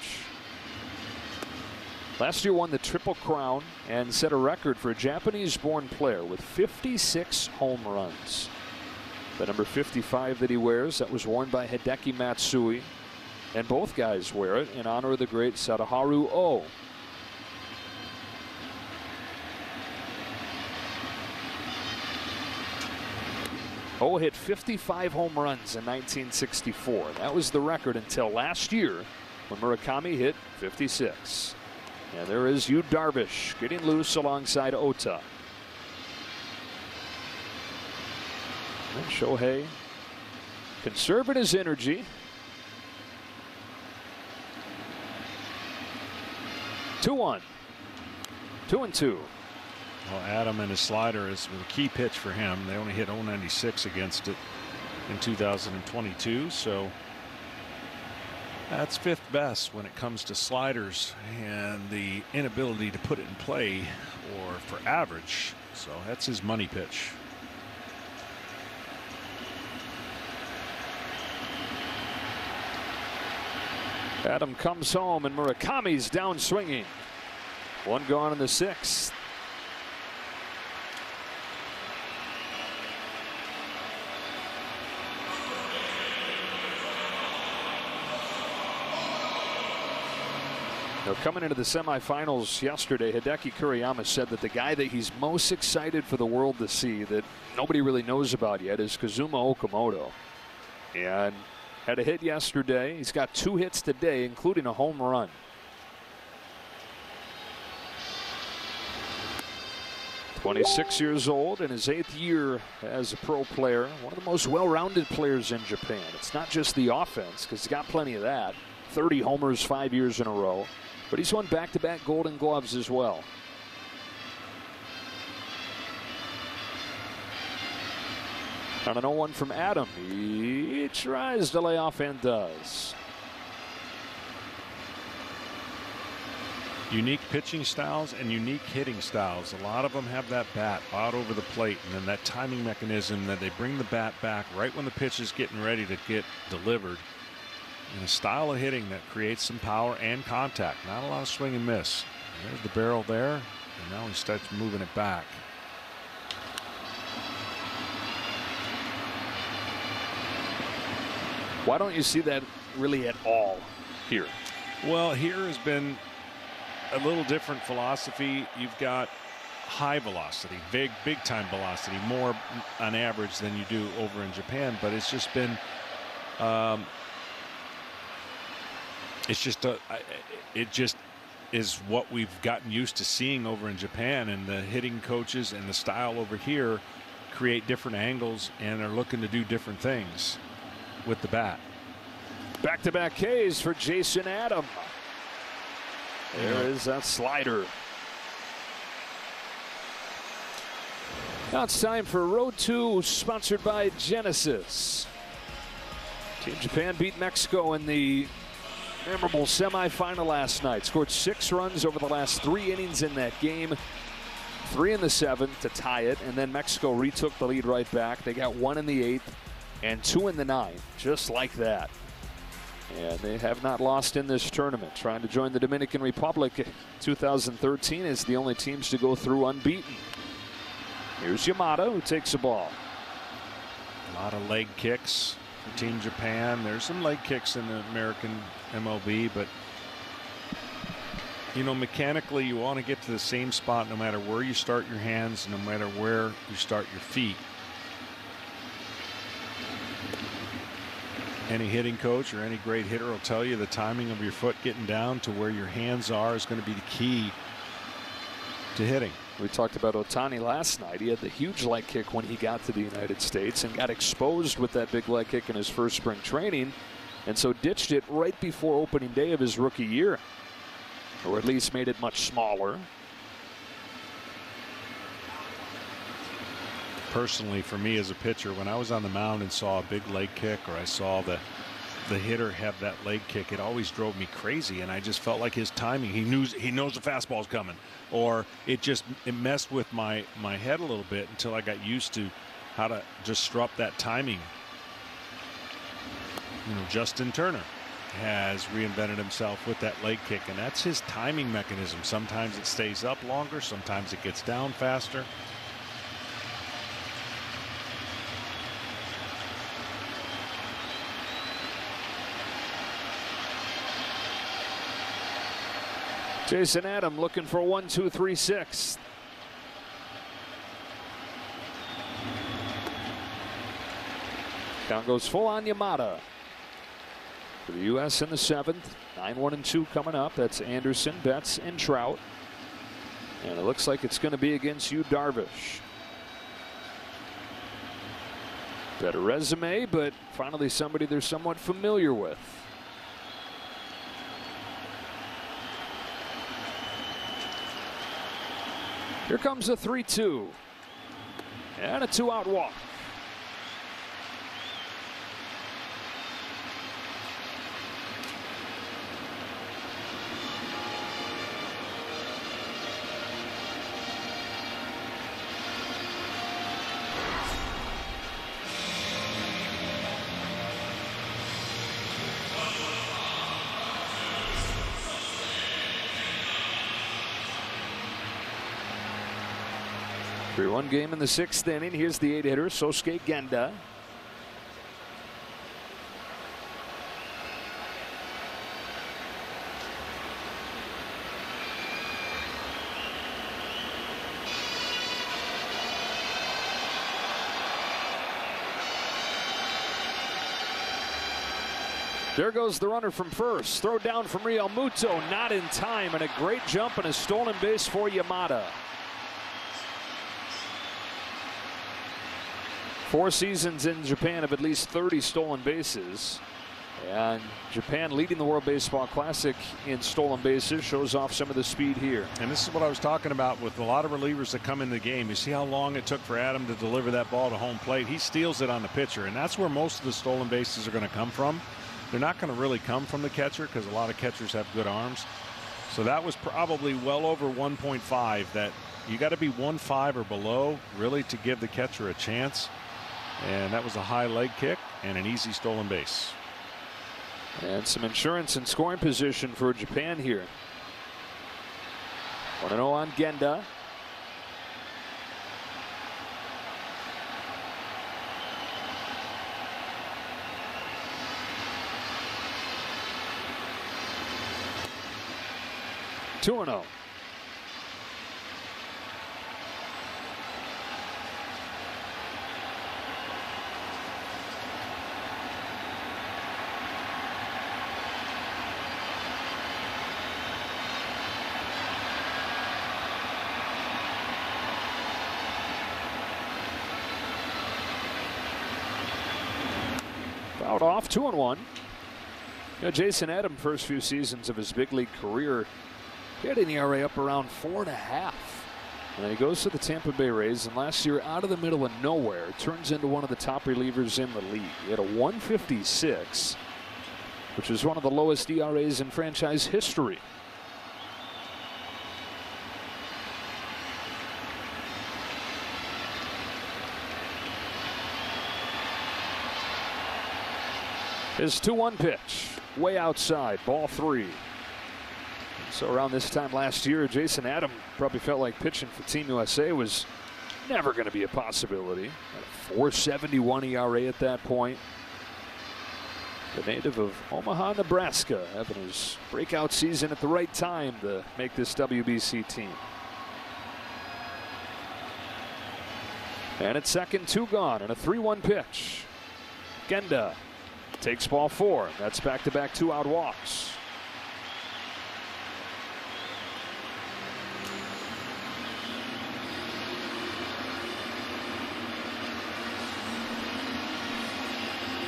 Last year won the Triple Crown and set a record for a Japanese-born player with 56 home runs. The number 55 that he wears, that was worn by Hideki Matsui. And both guys wear it in honor of the great Sadaharu Oh. Oh hit 55 home runs in 1964. That was the record until last year when Murakami hit 56. And there is Yu Darvish getting loose alongside Ota. And Shohei conserving his energy. 2-1. 2-2. Well, Adam and his slider is a key pitch for him. They only hit 096 against it in 2022. So That's fifth best when it comes to sliders and the inability to put it in play or for average. So that's his money pitch. Adam comes home and Murakami's down swinging. One gone in the sixth. Now, coming into the semifinals yesterday, Hideki Kuriyama said that the guy that he's most excited for the world to see that nobody really knows about yet is Kazuma Okamoto. And had a hit yesterday. He's got 2 hits today, including a home run. "26 years old in his 8th year as a pro player. One of the most well-rounded players in Japan. It's not just the offense, because he's got plenty of that. 30 homers 5 years in a row. But he's won back-to-back Golden Gloves as well. On an 0-1 from Adam. He tries to lay off and does. Unique pitching styles and unique hitting styles. A lot of them have that bat out over the plate, and then that timing mechanism that they bring the bat back right when the pitch is getting ready to get delivered. And a style of hitting that creates some power and contact. Not a lot of swing and miss. There's the barrel there, and now he starts moving it back. Why don't you see that really at all here? Well, here has been a little different philosophy. You've got high velocity, big time velocity, more on average than you do over in Japan. But it's just been, it just is what we've gotten used to seeing over in Japan, and the hitting coaches and the style over here create different angles and are looking to do different things with the bat. Back-to-back Ks for Jason Adam. There is that slider. Now it's time for Road 2, sponsored by Genesis. Team Japan beat Mexico in the memorable semifinal last night. Scored 6 runs over the last 3 innings in that game. 3 in the 7th to tie it, and then Mexico retook the lead right back. They got 1 in the 8th and 2 in the 9th, just like that. And they have not lost in this tournament. Trying to join the Dominican Republic 2013 as the only teams to go through unbeaten. Here's Yamada, who takes the ball. A lot of leg kicks for Team Japan. There's some leg kicks in the American MLB, but you know, mechanically you want to get to the same spot no matter where you start your hands, no matter where you start your feet. Any hitting coach or any great hitter will tell you the timing of your foot getting down to where your hands are is going to be the key to hitting. We talked about Ohtani last night. He had the huge leg kick when he got to the United States and got exposed with that big leg kick in his first spring training, and so ditched it right before opening day of his rookie year, or at least made it much smaller. Personally, for me as a pitcher, when I was on the mound and saw a big leg kick, or I saw the hitter have that leg kick, it always drove me crazy, and I just felt like his timing, he knows the fastball's coming, or it messed with my head a little bit until I got used to how to disrupt that timing. You know, Justin Turner has reinvented himself with that leg kick, and that's his timing mechanism. Sometimes it stays up longer, sometimes it gets down faster. Jason Adam looking for 1, 2, 3, 6. Count goes full on Yamada. For the U.S. in the 7th. 9-1 and 2 coming up. That's Anderson, Betts, and Trout. And it looks like it's going to be against Yu Darvish. Better resume, but finally somebody they're somewhat familiar with. Here comes a 3-2. And a 2-out walk. 3-1 game in the 6th inning. Here's the 8-hitter, Sosuke Genda. There goes the runner from first. Throw down from Realmuto, not in time, and a great jump and a stolen base for Yamada. 4 seasons in Japan of at least 30 stolen bases. And Japan leading the World Baseball Classic in stolen bases, shows off some of the speed here. And this is what I was talking about with a lot of relievers that come in the game. You see how long it took for Adam to deliver that ball to home plate. He steals it on the pitcher, and that's where most of the stolen bases are going to come from. They're not going to really come from the catcher because a lot of catchers have good arms. So that was probably well over 1.5. That you got to be 1.5 or below really to give the catcher a chance. And that was a high leg kick and an easy stolen base. And some insurance and scoring position for Japan here. 1-0 on Genda. Two and 0. Fouled off, 2-1. You know, Jason Adam, first few seasons of his big league career, he had an ERA up around 4.5. And then he goes to the Tampa Bay Rays, and last year, out of the middle of nowhere, turns into one of the top relievers in the league. He had a 1.56, which is one of the lowest ERAs in franchise history. His 2-1 pitch, way outside, ball 3. So around this time last year, Jason Adam probably felt like pitching for Team USA was never going to be a possibility. A 4.71 ERA at that point. The native of Omaha, Nebraska, having his breakout season at the right time to make this WBC team. And at second, 2 gone, and a 3-1 pitch. Genda takes ball 4. That's back-to-back 2-out walks.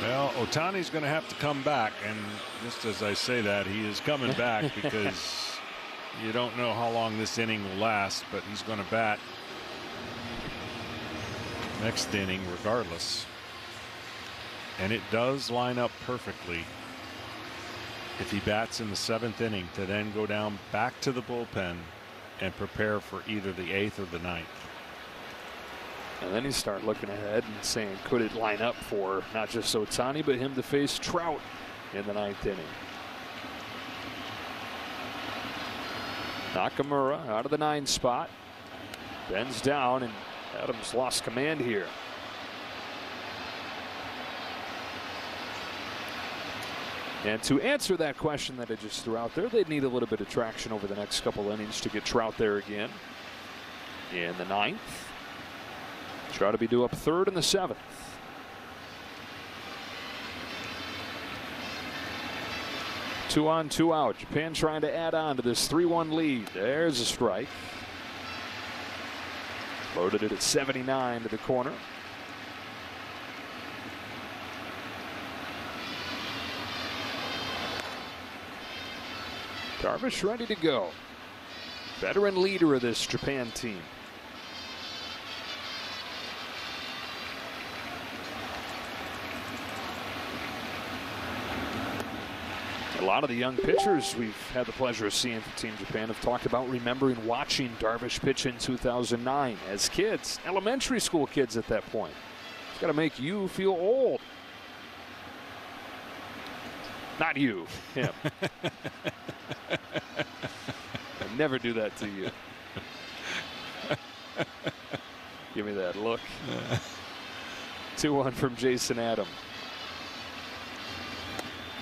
Well, Ohtani's going to have to come back, and just as I say that, he is coming back because you don't know how long this inning will last, but he's going to bat next inning regardless. And it does line up perfectly if he bats in the 7th inning to then go down back to the bullpen and prepare for either the 8th or the 9th. And then you start looking ahead and saying, could it line up for not just Ohtani, but him to face Trout in the 9th inning? Nakamura out of the 9 spot. Bends down, and Adams lost command here. And to answer that question that I just threw out there, they'd need a little bit of traction over the next couple innings to get Trout there again. In the 9th. Trout to be due up 3rd in the 7th. Two on, 2 out. Japan trying to add on to this 3-1 lead. There's a strike. Loaded it at 79 to the corner. Darvish ready to go. Veteran leader of this Japan team. A lot of the young pitchers we've had the pleasure of seeing for Team Japan have talked about remembering watching Darvish pitch in 2009 as kids, elementary school kids at that point. It's got to make you feel old. Not you, him. I never do that to you. Give me that look. 2-1 from Jason Adam.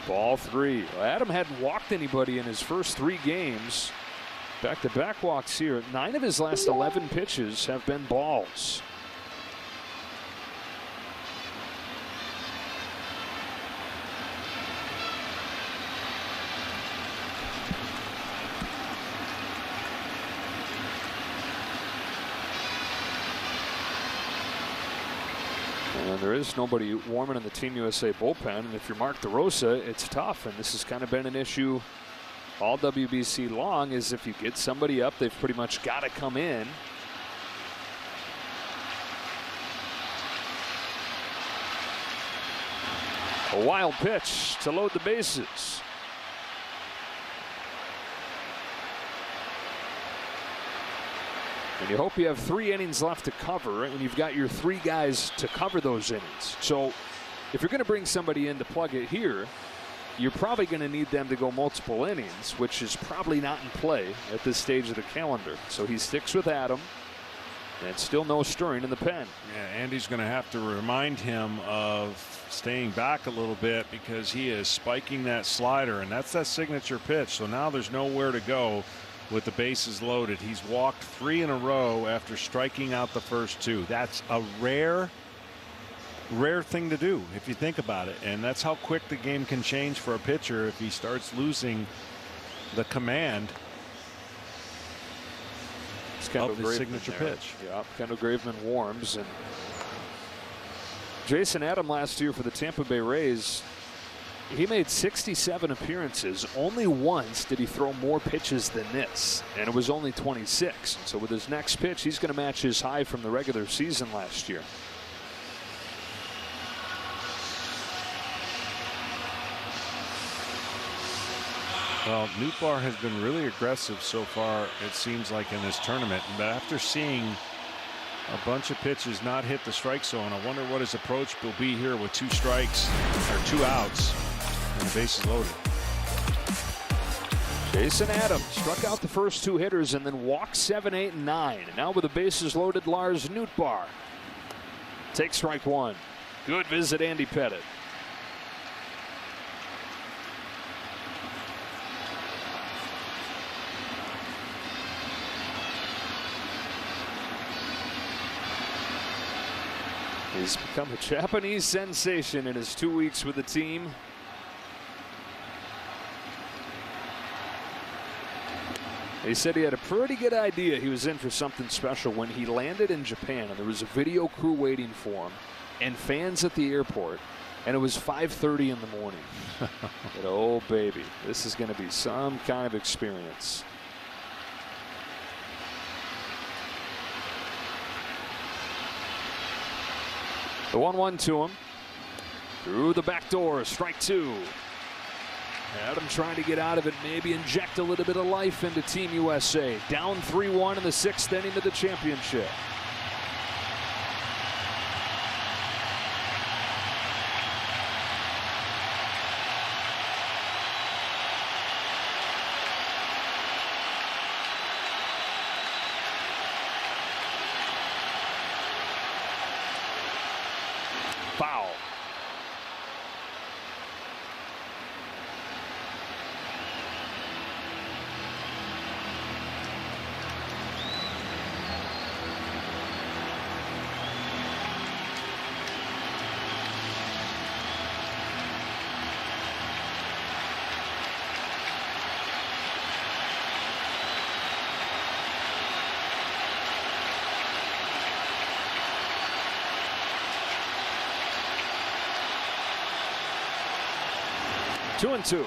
Ball 3. Well, Adam hadn't walked anybody in his first 3 games. Back-to-back walks here. 9 of his last 11 pitches have been balls. And there is nobody warmer in the Team USA bullpen. And if you're Mark DeRosa, it's tough. And this has kind of been an issue all WBC long, is if you get somebody up, they've pretty much got to come in. A wild pitch to load the bases. And you hope you have 3 innings left to cover, and you've got your 3 guys to cover those innings. So if you're going to bring somebody in to plug it here, you're probably going to need them to go multiple innings, which is probably not in play at this stage of the calendar. So he sticks with Adam, and still no stirring in the pen. Yeah, Andy's going to have to remind him of staying back a little bit, because he is spiking that slider, and that's that signature pitch. So now there's nowhere to go with the bases loaded. He's walked 3 in a row after striking out the first 2. That's a rare thing to do if you think about it, and that's how quick the game can change for a pitcher if he starts losing the command of his signature pitch. Yeah, Kendall Graveman warms. And Jason Adam last year for the Tampa Bay Rays, he made 67 appearances. Only once did he throw more pitches than this, and it was only 26. So with his next pitch, he's going to match his high from the regular season last year. Well, Nootbaar has been really aggressive so far, it seems like, in this tournament. But after seeing a bunch of pitches not hit the strike zone, I wonder what his approach will be here with 2 strikes or 2 outs and the bases loaded. Jason Adams struck out the first 2 hitters and then walked 7, 8, and 9. And now with the bases loaded, Lars Nootbaar takes strike 1. Good visit, Andy Pettit. He's become a Japanese sensation in his 2 weeks with the team. He said he had a pretty good idea he was in for something special when he landed in Japan, and there was a video crew waiting for him and fans at the airport, and it was 5:30 in the morning. But oh baby, this is going to be some kind of experience. The 1-1 to him. Through the back door, strike 2. Adam trying to get out of it, maybe inject a little bit of life into Team USA. Down 3-1 in the 6th inning of the championship. Foul. Two and two.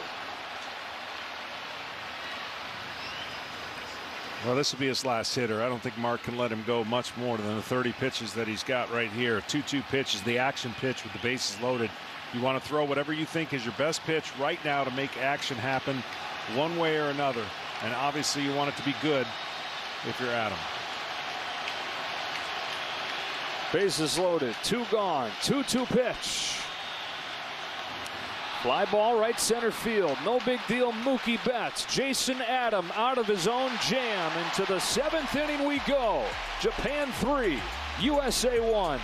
Well, this will be his last hitter. I don't think Mark can let him go much more than the 30 pitches that he's got right here. 2-2 pitch is the action pitch with the bases loaded. You want to throw whatever you think is your best pitch right now to make action happen one way or another. And obviously you want it to be good if you're Adam. Bases loaded, 2 gone, 2-2 pitch. Fly ball right center field. No big deal. Mookie Betts. Jason Adam out of his own jam. Into the 7th inning we go. Japan 3, USA 1.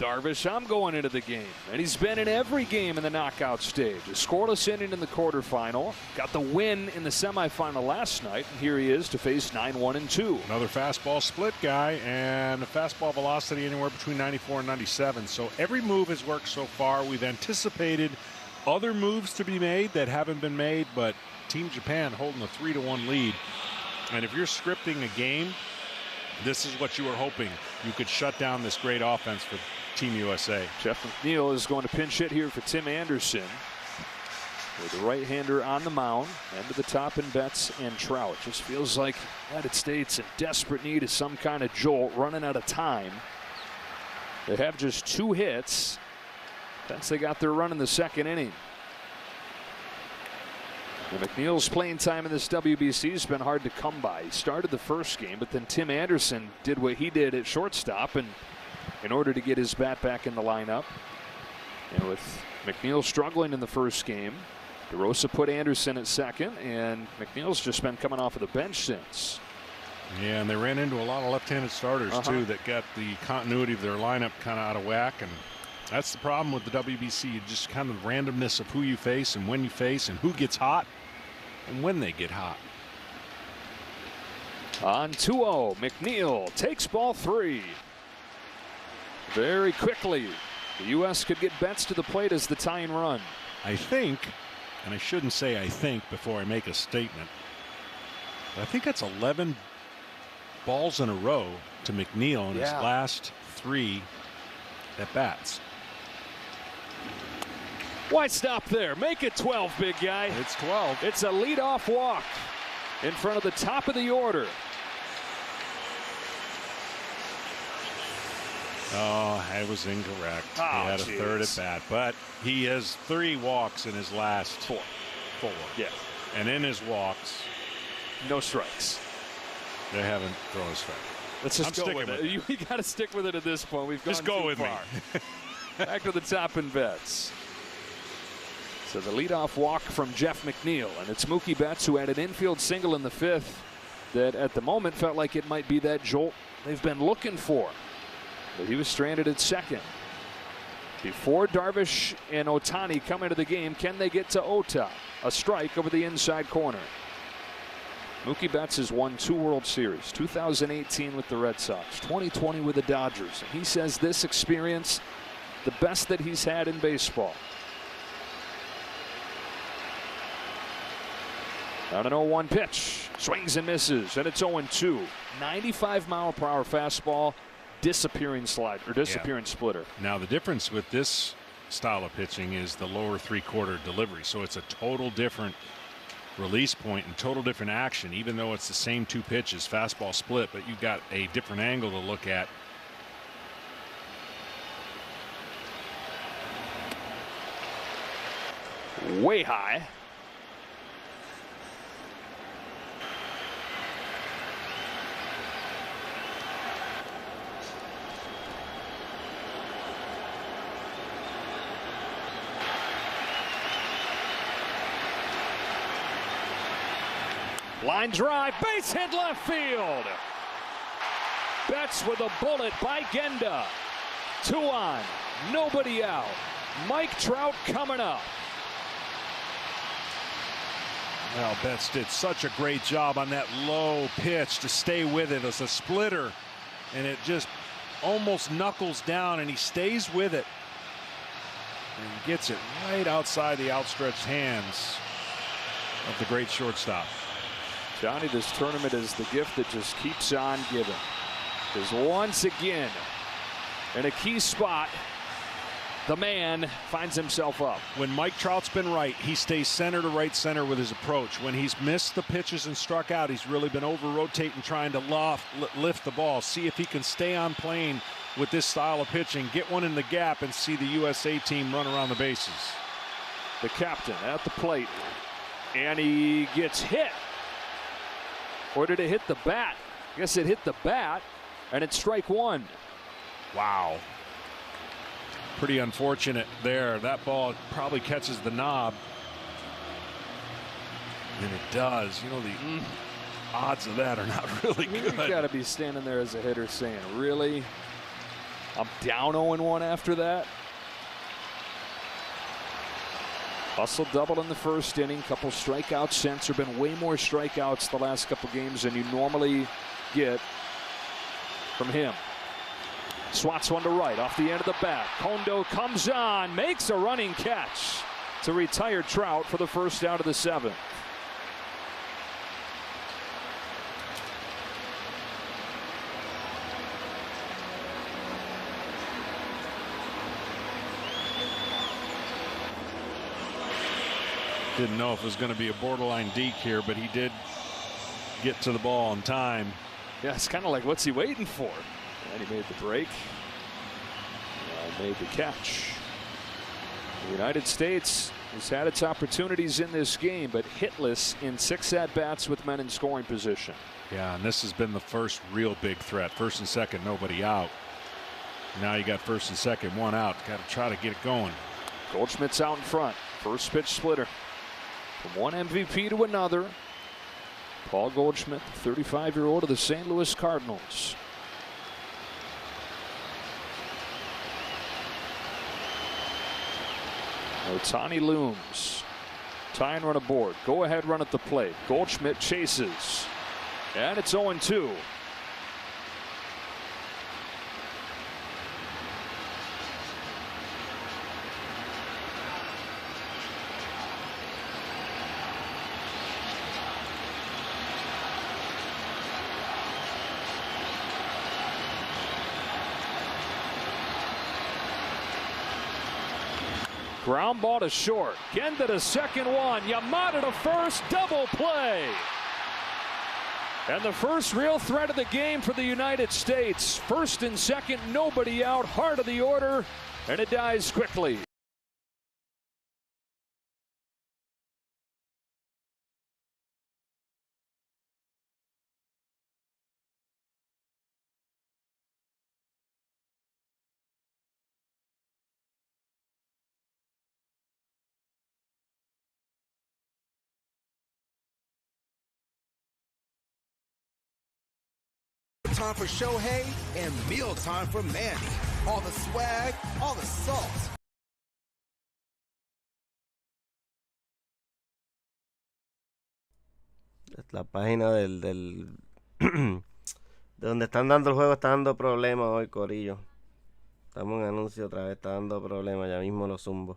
Darvish, I'm going into the game, and he's been in every game in the knockout stage. A scoreless inning in the quarterfinal, got the win in the semifinal last night, and here he is to face 9-1-2. Another fastball split guy, and a fastball velocity anywhere between 94 and 97. So every move has worked so far. We've anticipated other moves to be made that haven't been made, but Team Japan holding a 3-1 lead. And if you're scripting a game, this is what you were hoping. You could shut down this great offense for Team USA. Jeff McNeil is going to pinch hit here for Tim Anderson, with the right-hander on the mound, and to the top in Betts and Trout. Just feels like the United States in desperate need of some kind of jolt, running out of time. They have just 2 hits since they got their run in the second inning. And McNeil's playing time in this WBC has been hard to come by. He started the first game, but then Tim Anderson did what he did at shortstop, and in order to get his bat back in the lineup. And with McNeil struggling in the first game, DeRosa put Anderson at second, and McNeil's just been coming off of the bench since. Yeah, and they ran into a lot of left-handed starters too that got the continuity of their lineup kind of out of whack, and that's the problem with the WBC. Just kind of randomness of who you face and when you face and who gets hot and when they get hot. On 2-0, McNeil takes ball 3. Very quickly, the U.S. could get Betts to the plate as the tying run. I think, and I shouldn't say I think before I make a statement, but I think that's 11 balls in a row to McNeil in his last 3 at-bats. Why stop there? Make it 12, big guy. It's 12. It's a leadoff walk in front of the top of the order. Oh, I was incorrect. He had a third at bat, but he has 3 walks in his last 4. Yeah. And in his walks, no strikes. They haven't thrown a strike. Let's just go with it. You got to stick with it at this point. We've gone just go too with far. me. Back to the top in Betts. So the leadoff walk from Jeff McNeil, and it's Mookie Betts who had an infield single in the 5th that at the moment felt like it might be that jolt they've been looking for. But he was stranded at second. Before Darvish and Ohtani come into the game, can they get to Ota? A strike over the inside corner. Mookie Betts has won 2 World Series, 2018 with the Red Sox, 2020 with the Dodgers. And he says this experience, the best that he's had in baseball. On an 0-1 pitch, swings and misses, and it's 0-2. 95-mile-per-hour fastball, disappearing slide or disappearing splitter. Now the difference with this style of pitching is the lower 3/4 delivery, so it's a total different release point and total different action, even though it's the same 2 pitches, fastball split, but you've got a different angle to look at. Way high. Line drive, base hit left field. Betts with a bullet by Genda. 2 on, nobody out. Mike Trout coming up. Well, Betts did such a great job on that low pitch to stay with it as a splitter, and it just almost knuckles down, and he stays with it and gets it right outside the outstretched hands of the great shortstop. Johnny, this tournament is the gift that just keeps on giving. Because once again, in a key spot, the man finds himself up. When Mike Trout's been right, he stays center to right center with his approach. When he's missed the pitches and struck out, he's really been over-rotating, trying to lift the ball. See if he can stay on plane with this style of pitching, get one in the gap, and see the USA team run around the bases. The captain at the plate, and he gets hit. Or did it hit the bat? I guess it hit the bat, and it's strike 1. Wow. Pretty unfortunate there. That ball probably catches the knob. And it does. You know, the odds of that are not really good. You've got to be standing there as a hitter saying, really? I'm down 0-1 after that? Hustle double in the first inning. Couple strikeouts since. There have been way more strikeouts the last couple games than you normally get from him. Swats one to right off the end of the bat. Kondo comes on, makes a running catch to retire Trout for the first out of the 7th. Didn't know if it was going to be a borderline deke here, but he did get to the ball in time. Yeah, it's kind of like, what's he waiting for? And he made the break. Made the catch. The United States has had its opportunities in this game, but hitless in 6 at-bats with men in scoring position. Yeah, and this has been the first real big threat. First and second, nobody out. Now you got first and second, 1 out. Got to try to get it going. Goldschmidt's out in front. First pitch splitter. From one MVP to another. Paul Goldschmidt, 35-year-old of the St. Louis Cardinals. Ohtani looms. Tying run aboard. Go ahead run at the plate. Goldschmidt chases. And it's 0-2. Ground ball to short. Genda to second one. Yamada to first. Double play. And the first real threat of the game for the United States. First and second, nobody out. Heart of the order. And it dies quickly. time for Shohei and meal time for Manny. All the swag, all the salt. La página de donde están dando el juego está dando problemas hoy, corillo. Estamos en anuncio otra vez, está dando problemas, ya mismo lo zumbo.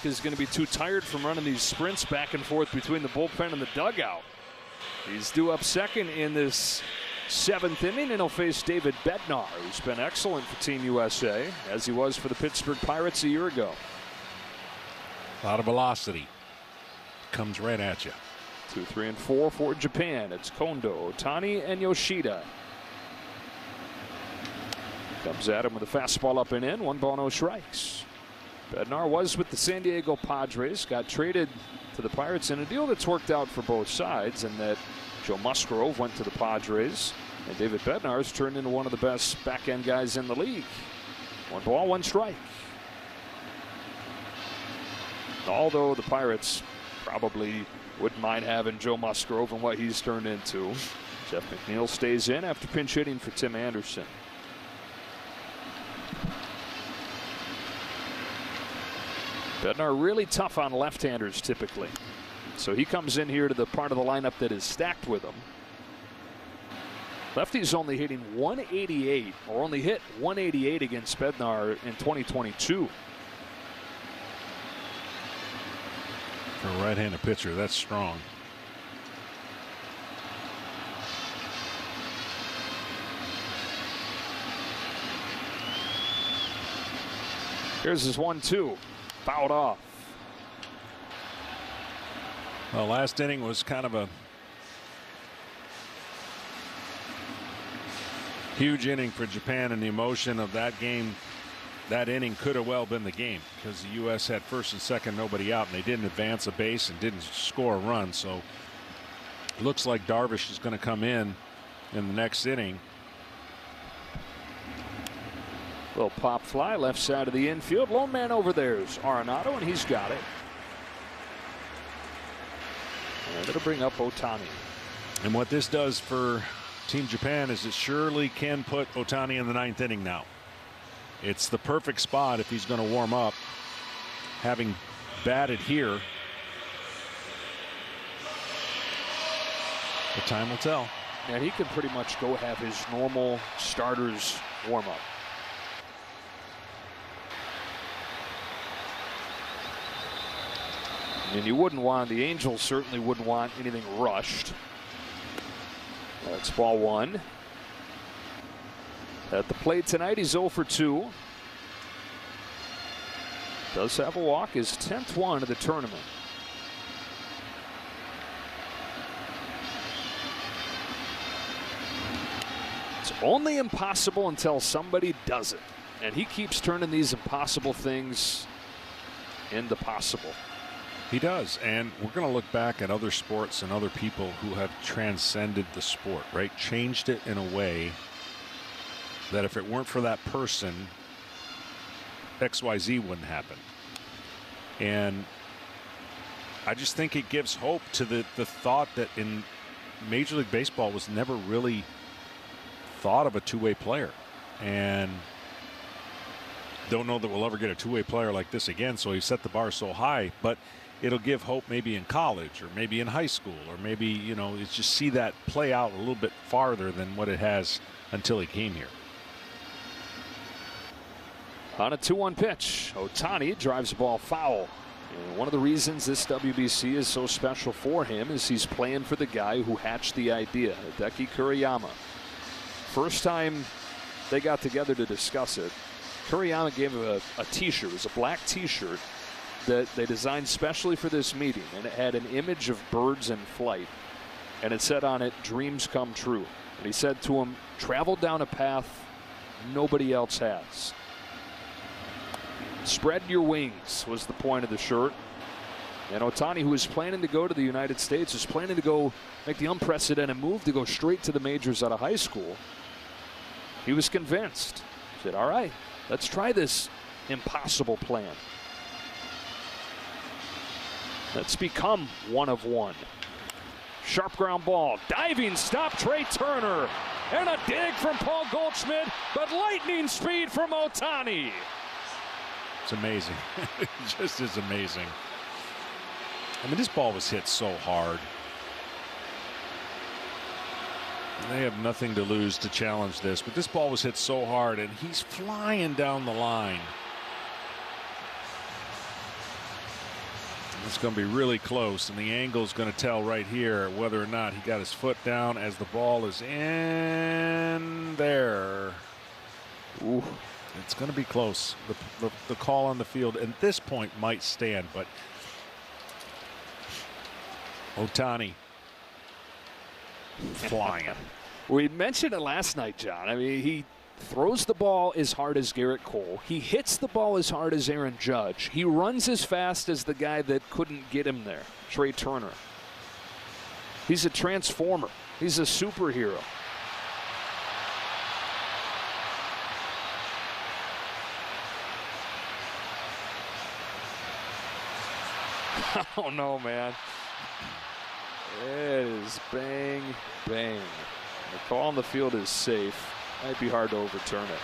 Is going to be too tired from running these sprints back and forth between the bullpen and the dugout. He's due up second in this 7th inning, and he'll face David Bednar, who's been excellent for Team USA, as he was for the Pittsburgh Pirates a year ago. A lot of velocity. Comes right at you. 2, 3, and 4 for Japan. It's Kondo, Ohtani, and Yoshida. Comes at him with a fastball up and in. 1 ball, no strikes. Bednar was with the San Diego Padres, got traded to the Pirates in a deal that's worked out for both sides, and that Joe Musgrove went to the Padres, and David Bednar's turned into one of the best back-end guys in the league. 1 ball, 1 strike. Although the Pirates probably wouldn't mind having Joe Musgrove and what he's turned into. Jeff McNeil stays in after pinch hitting for Tim Anderson. Bednar really tough on left-handers typically. So he comes in here to the part of the lineup that is stacked with him. Lefty's only hitting 188, or only hit 188 against Bednar in 2022. For a right-handed pitcher, that's strong. Here's his 1-2. Fouled off. Well, last inning was kind of a huge inning for Japan, and the emotion of that game, that inning could have well been the game, because the U.S. had first and second, nobody out, and they didn't advance a base and didn't score a run. So it looks like Darvish is going to come in the next inning. Little pop fly left side of the infield. Lone man over there is Arenado, and he's got it. And it'll bring up Ohtani. And what this does for Team Japan is it surely can put Ohtani in the 9th inning now. It's the perfect spot if he's going to warm up, having batted here. But time will tell. And he can pretty much go have his normal starter's warm up. And you wouldn't want, the Angels certainly wouldn't want anything rushed. That's ball 1. At the plate tonight, he's 0 for 2. Does have a walk, his 10th one of the tournament. It's only impossible until somebody does it. And he keeps turning these impossible things into possible. He does, and we're going to look back at other sports and other people who have transcended the sport, right? Changed it in a way that if it weren't for that person, XYZ wouldn't happen. And I just think it gives hope to the thought that in Major League Baseball was never really thought of a two-way player. And don't know that we'll ever get a two-way player like this again, so he set the bar so high. But it'll give hope maybe in college or maybe in high school or maybe, you know, it's just see that play out a little bit farther than what it has until he came here. On a 2-1 pitch, Ohtani drives the ball foul. And one of the reasons this WBC is so special for him is he's playing for the guy who hatched the idea, Hideki Kuriyama. First time they got together to discuss it, Kuriyama gave him a t-shirt. It was a black t-shirt that they designed specially for this meeting, and it had an image of birds in flight, and it said on it, "Dreams come true." And he said to him, travel down a path nobody else has. Spread your wings was the point of the shirt. And Ohtani, who was planning to go to the United States, was planning to go make the unprecedented move to go straight to the majors out of high school. He was convinced. He said, all right, let's try this impossible plan. Let's become one of one. Sharp ground ball. Diving stop, Trey Turner. And a dig from Paul Goldschmidt, but lightning speed from Ohtani. It's amazing. It just is amazing. I mean, this ball was hit so hard. They have nothing to lose to challenge this, but this ball was hit so hard, and he's flying down the line. It's going to be really close, and the angle is going to tell right here whether or not he got his foot down as the ball is in there. Ooh, it's going to be close. The call on the field at this point might stand, but Ohtani flying. We mentioned it last night, John. I mean, he throws the ball as hard as Garrett Cole. He hits the ball as hard as Aaron Judge. He runs as fast as the guy that couldn't get him there, Trey Turner. He's a transformer. He's a superhero. Oh, no, man. It is bang, bang. The call on the field is safe. Might be hard to overturn it.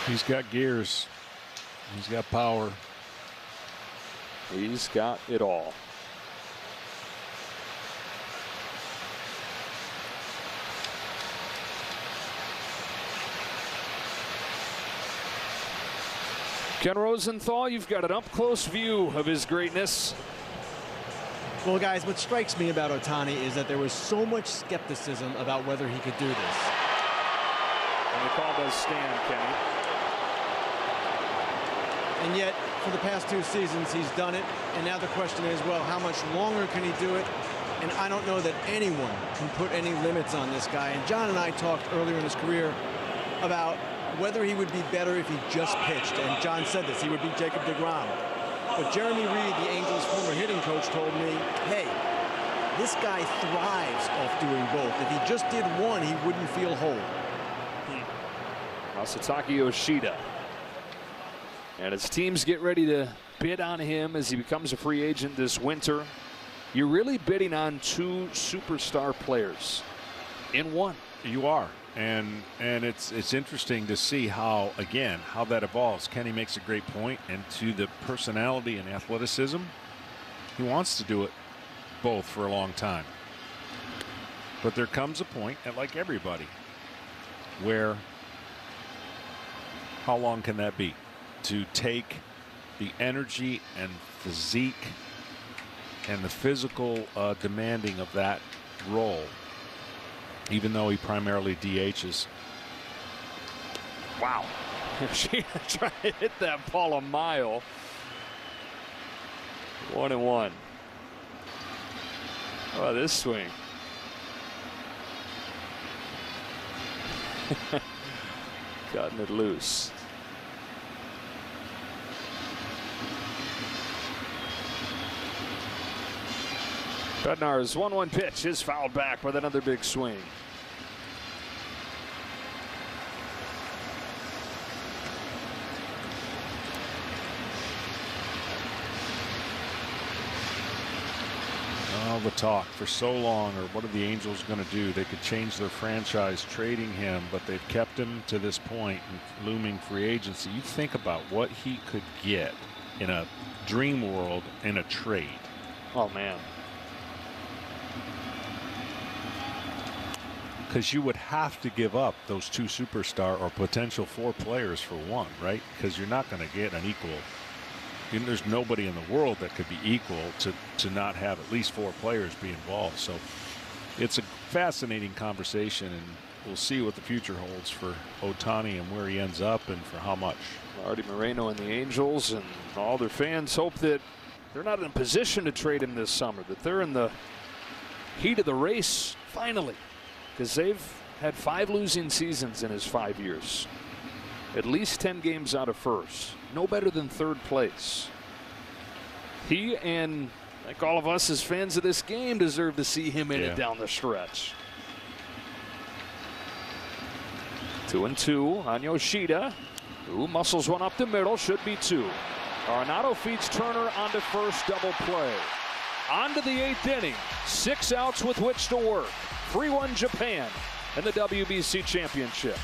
He's got gears. He's got power. He's got it all. Ken Rosenthal, you've got an up-close view of his greatness. Well, guys, what strikes me about Ohtani is that there was so much skepticism about whether he could do this. And the call does stand, Kenny. And yet, for the past 2 seasons, he's done it. And now the question is, well, how much longer can he do it? And I don't know that anyone can put any limits on this guy. And John and I talked earlier in his career about whether he would be better if he just pitched. And John said this, he would be Jacob deGrom. But Jeremy Reed, the Angels' former hitting coach, told me, hey, this guy thrives off doing both. If he just did one, he wouldn't feel whole. Masataka Yoshida. And as teams get ready to bid on him as he becomes a free agent this winter, you're really bidding on 2 superstar players in one. You are. And it's interesting to see how that evolves. Kenny makes a great point, and to the personality and athleticism, he wants to do it both for a long time. But there comes a point, and like everybody, where how long can that be? To take the energy and physique and the physical demanding of that role even though he primarily DHs. Wow. She tried to hit that ball a mile. 1-1. Oh, this swing. Cutting it loose. Bednar's 1-1 pitch is fouled back with another big swing. All the talk for so long, or what are the Angels going to do? They could change their franchise trading him, but they've kept him to this point in looming free agency. You think about what he could get in a dream world in a trade. Oh, man. Because you would have to give up those 2 superstar or potential 4 players for one, right? Because you're not going to get an equal. There's nobody in the world that could be equal to not have at least 4 players be involved. So it's a fascinating conversation, and we'll see what the future holds for Ohtani and where he ends up and for how much. Artie Moreno and the Angels and all their fans hope that they're not in a position to trade him this summer, that they're in the heat of the race finally, because they've had 5 losing seasons in his 5 years. At least 10 games out of first. No better than 3rd place. He and, like all of us as fans of this game, deserve to see him in it down the stretch. 2-2 on Yoshida, who muscles one up the middle, should be 2. Arenado feeds Turner onto first, double play. On to the 8th inning. 6 outs with which to work. 3-1 Japan in the WBC championship.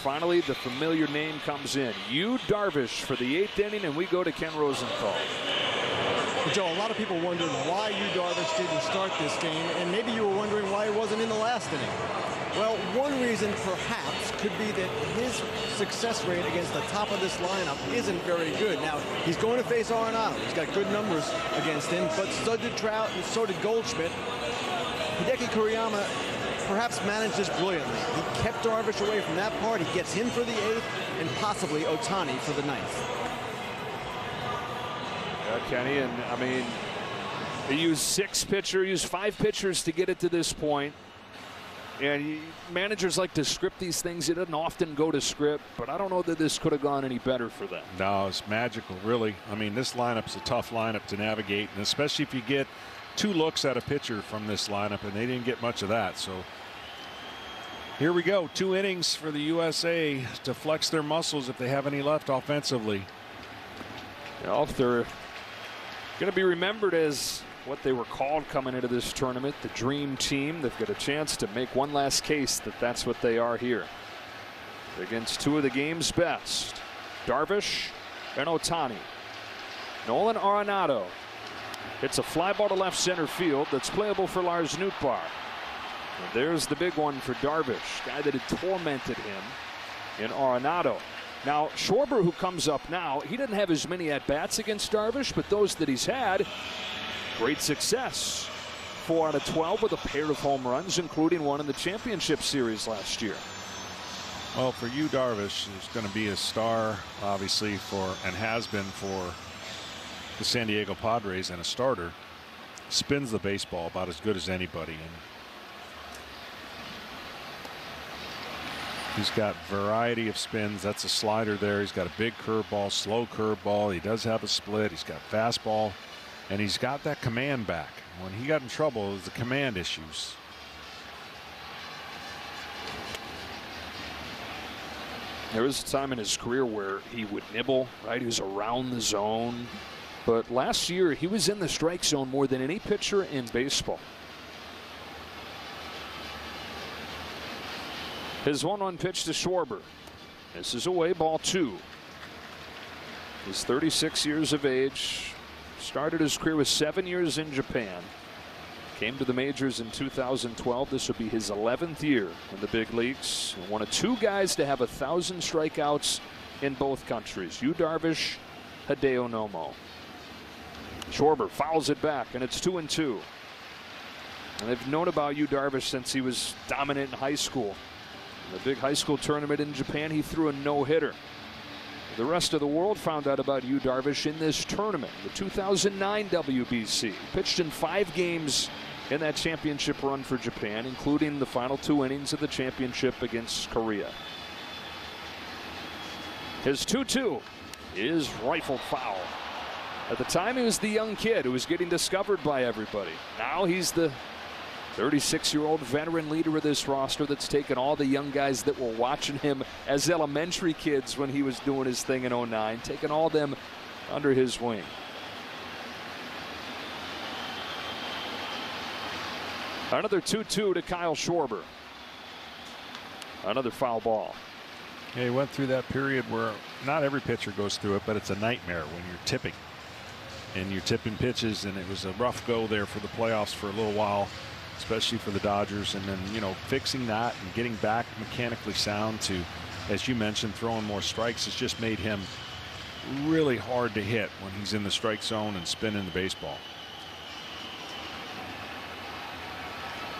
Finally, the familiar name comes in. Yu Darvish for the 8th inning, and we go to Ken Rosenthal. Joe, a lot of people wondered why Yu Darvish didn't start this game, and maybe you were wondering why he wasn't in the last inning. Well, one reason perhaps could be that his success rate against the top of this lineup isn't very good. Now, he's going to face Arenado. He's got good numbers against him, but so did Trout and so did Goldschmidt. Hideki Kuriyama perhaps managed this brilliantly. He kept Darvish away from that part. He gets him for the 8th and possibly Ohtani for the 9th. Kenny, and I mean, he used 5 pitchers to get it to this point. And managers like to script these things. It doesn't often go to script, but I don't know that this could have gone any better for them. No, it's magical, really. I mean, this lineup's a tough lineup to navigate, and especially if you get 2 looks at a pitcher from this lineup, and they didn't get much of that. So here we go. 2 innings for the USA to flex their muscles if they have any left offensively. Well, if they're going to be remembered as what they were called coming into this tournament, the dream team, they've got a chance to make one last case that that's what they are here. Against 2 of the game's best, Darvish and Ohtani. Nolan Arenado hits a fly ball to left center field that's playable for Lars Nootbaar. And there's the big one for Darvish, guy that had tormented him in Arenado. Now, Schwarber, who comes up now, he didn't have as many at-bats against Darvish, but those that he's had, great success. 4 out of 12 with a pair of home runs, including one in the championship series last year. Well, for you, Darvish is going to be a star, obviously, and has been for the San Diego Padres, and a starter. Spins the baseball about as good as anybody. And he's got variety of spins. That's a slider there. He's got a big curveball, slow curveball. He does have a split. He's got fastball. And he's got that command back. When he got in trouble, it was the command issues. There was a time in his career where he would nibble, right? He was around the zone. But last year, he was in the strike zone more than any pitcher in baseball. His 1-1 pitch to Schwarber. This is away, ball 2. He's 36 years of age. Started his career with 7 years in Japan. Came to the majors in 2012. This will be his 11th year in the big leagues. And one of 2 guys to have 1,000 strikeouts in both countries. Yu Darvish, Hideo Nomo. Schwarber fouls it back, and it's 2-2. And they've known about Yu Darvish since he was dominant in high school. In the big high school tournament in Japan, he threw a no-hitter. The rest of the world found out about Yu Darvish in this tournament, the 2009 WBC. Pitched in 5 games in that championship run for Japan, including the final 2 innings of the championship against Korea. His 2-2 is rifled foul. At the time, he was the young kid who was getting discovered by everybody. Now he's the 36-year-old veteran leader of this roster that's taken all the young guys that were watching him as elementary kids when he was doing his thing in 09, taking all them under his wing. Another 2-2 to Kyle Schwarber. Another foul ball. Yeah, he went through that period where not every pitcher goes through it, but it's a nightmare when you're tipping. And you're tipping pitches, and it was a rough go there for the playoffs for a little while, especially for the Dodgers. And then, you know, fixing that and getting back mechanically sound to, as you mentioned, throwing more strikes has just made him really hard to hit when he's in the strike zone and spinning the baseball.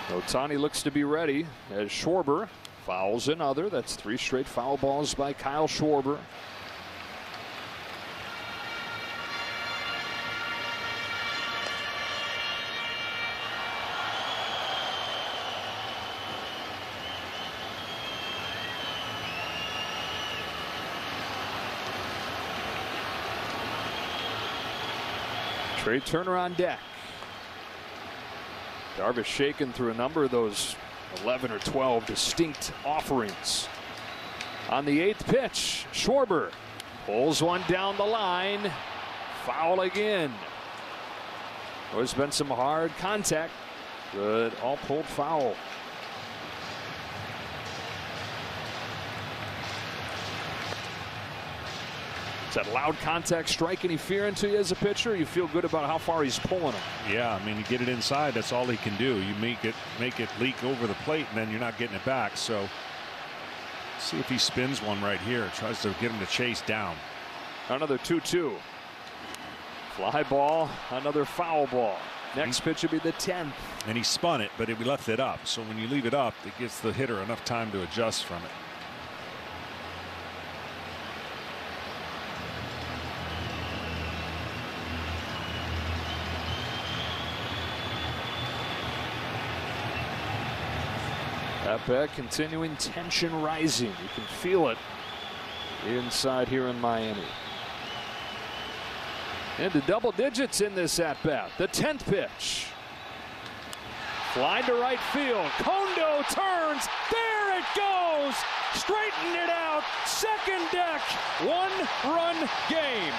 Ohtani looks to be ready as Schwarber fouls another. That's 3 straight foul balls by Kyle Schwarber. Trey Turner on deck. Darvish shaken through a number of those 11 or 12 distinct offerings. On the 8th pitch, Schwarber pulls one down the line. Foul again. There's been some hard contact, but all pulled foul. Does that loud contact strike any fear into you as a pitcher? You feel good about how far he's pulling him. Yeah, I mean, you get it inside, that's all he can do. You make it leak over the plate, and then you're not getting it back. So see if he spins one right here. Tries to get him to chase down. Another 2-2. Fly ball, another foul ball. Next pitch would be the 10th. And he spun it, but we left it up. So when you leave it up, it gives the hitter enough time to adjust from it. At bat continuing, tension rising. You can feel it inside here in Miami. Into double digits in this at bat. The 10th pitch. Fly to right field. Kondo turns. There it goes. Straighten it out. Second deck. 1-run game.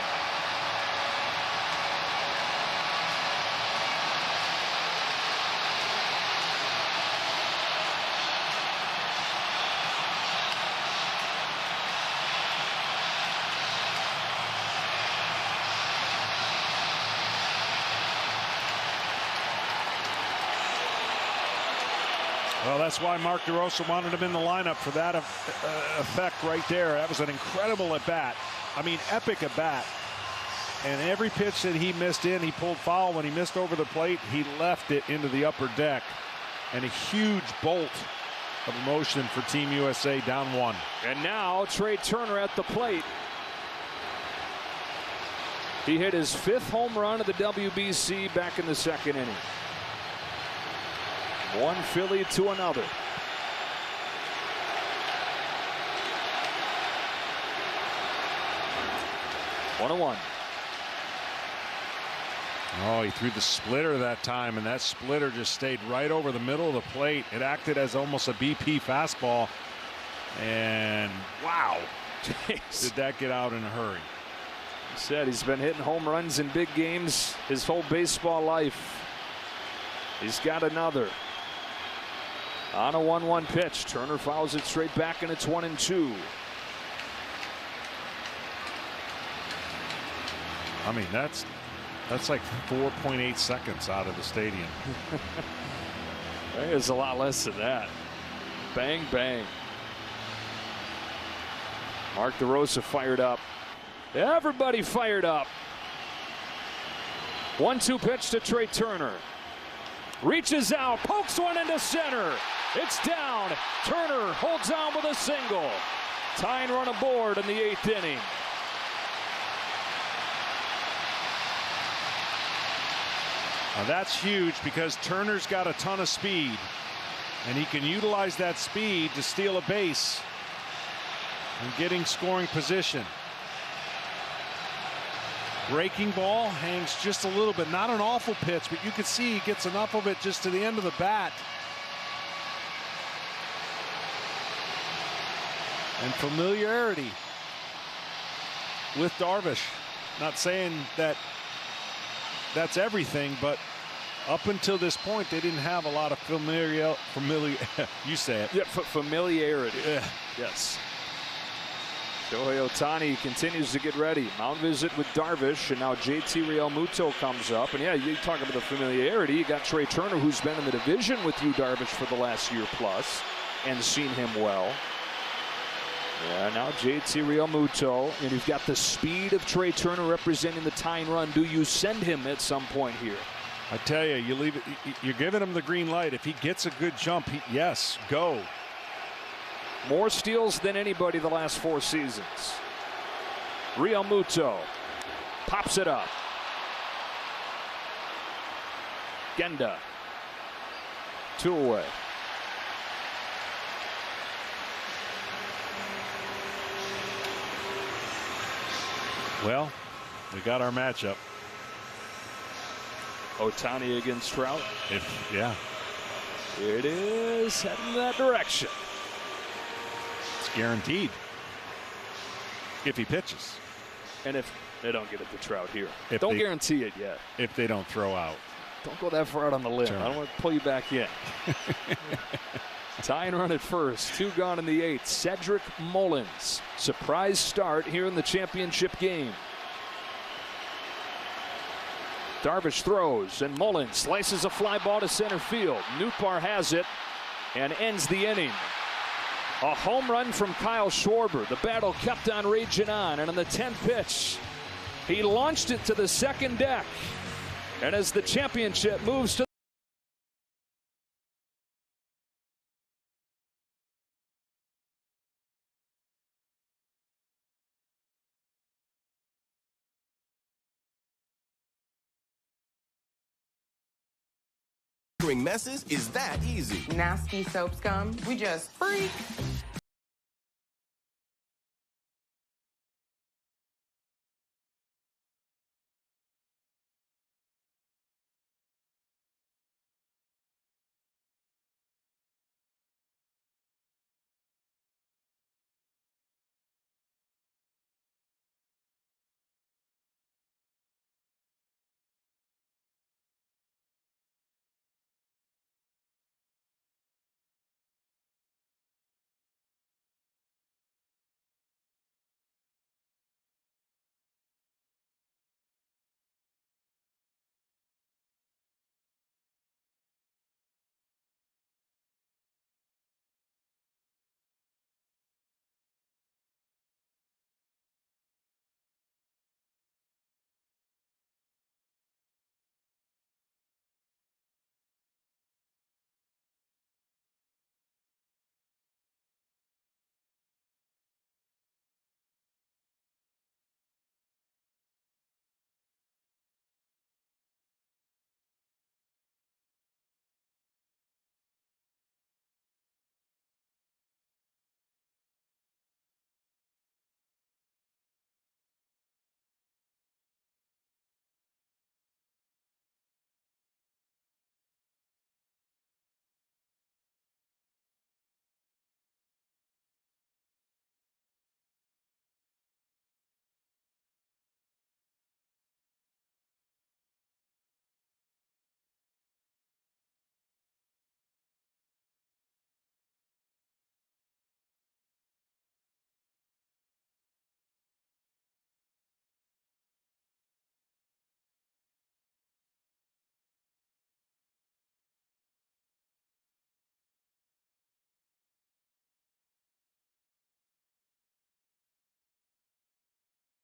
Well, that's why Mark DeRosa wanted him in the lineup for that effect right there. That was an incredible at bat. I mean, epic at bat. And every pitch that he missed in, he pulled foul. When he missed over the plate, he left it into the upper deck. And a huge bolt of motion for Team USA, down 1. And now Trey Turner at the plate. He hit his 5th home run of the WBC back in the 2nd inning. One Philly to another. 1-1. Oh, he threw the splitter that time, and that splitter just stayed right over the middle of the plate. It acted as almost a BP fastball. And wow, did that get out in a hurry. He said he's been hitting home runs in big games his whole baseball life. He's got another. On a 1-1 pitch, Turner fouls it straight back, and it's 1-2. I mean, that's like 4.8 seconds out of the stadium. There's a lot less than that. Bang, bang. Mark DeRosa fired up. Everybody fired up. 1-2 pitch to Trey Turner. Reaches out, pokes one into center. It's down. Turner holds on with a single. Tying run aboard in the 8th inning. Now that's huge because Turner's got a ton of speed, and he can utilize that speed to steal a base and getting scoring position. Breaking ball hangs just a little bit, not an awful pitch, but you can see he gets enough of it just to the end of the bat. And familiarity with Darvish. Not saying that that's everything, but up until this point, they didn't have a lot of familiar. You say it. Yeah, familiarity. Yeah. Yes. Shohei Ohtani continues to get ready. Mound visit with Darvish, and now JT Realmuto comes up. And yeah, you talk about the familiarity. You got Trey Turner, who's been in the division with you, Darvish, for the last year plus, and seen him well. Yeah, now JT Realmuto, and you've got the speed of Trey Turner representing the tying run. Do you send him at some point here? I tell you, you leave it. You're giving him the green light. If he gets a good jump, yes, go. More steals than anybody the last 4 seasons. Realmuto pops it up. Genda. 2 away. Well, we got our matchup. Ohtani against Trout. Yeah. It is heading in that direction. It's guaranteed. If he pitches. And if they don't get it to Trout here. If don't they, guarantee it yet. If they don't throw out. Don't go that far out on the limb. Sure. I don't want to pull you back in. Tying run at first. 2 gone in the 8th. Cedric Mullins. Surprise start here in the championship game. Darvish throws, and Mullins slices a fly ball to center field. Nootbaar has it and ends the inning. A home run from Kyle Schwarber. The battle kept on raging on, and on the 10th pitch, he launched it to the second deck. And as the championship moves to Clearing messes is that easy. Nasty soap scum. We just freak.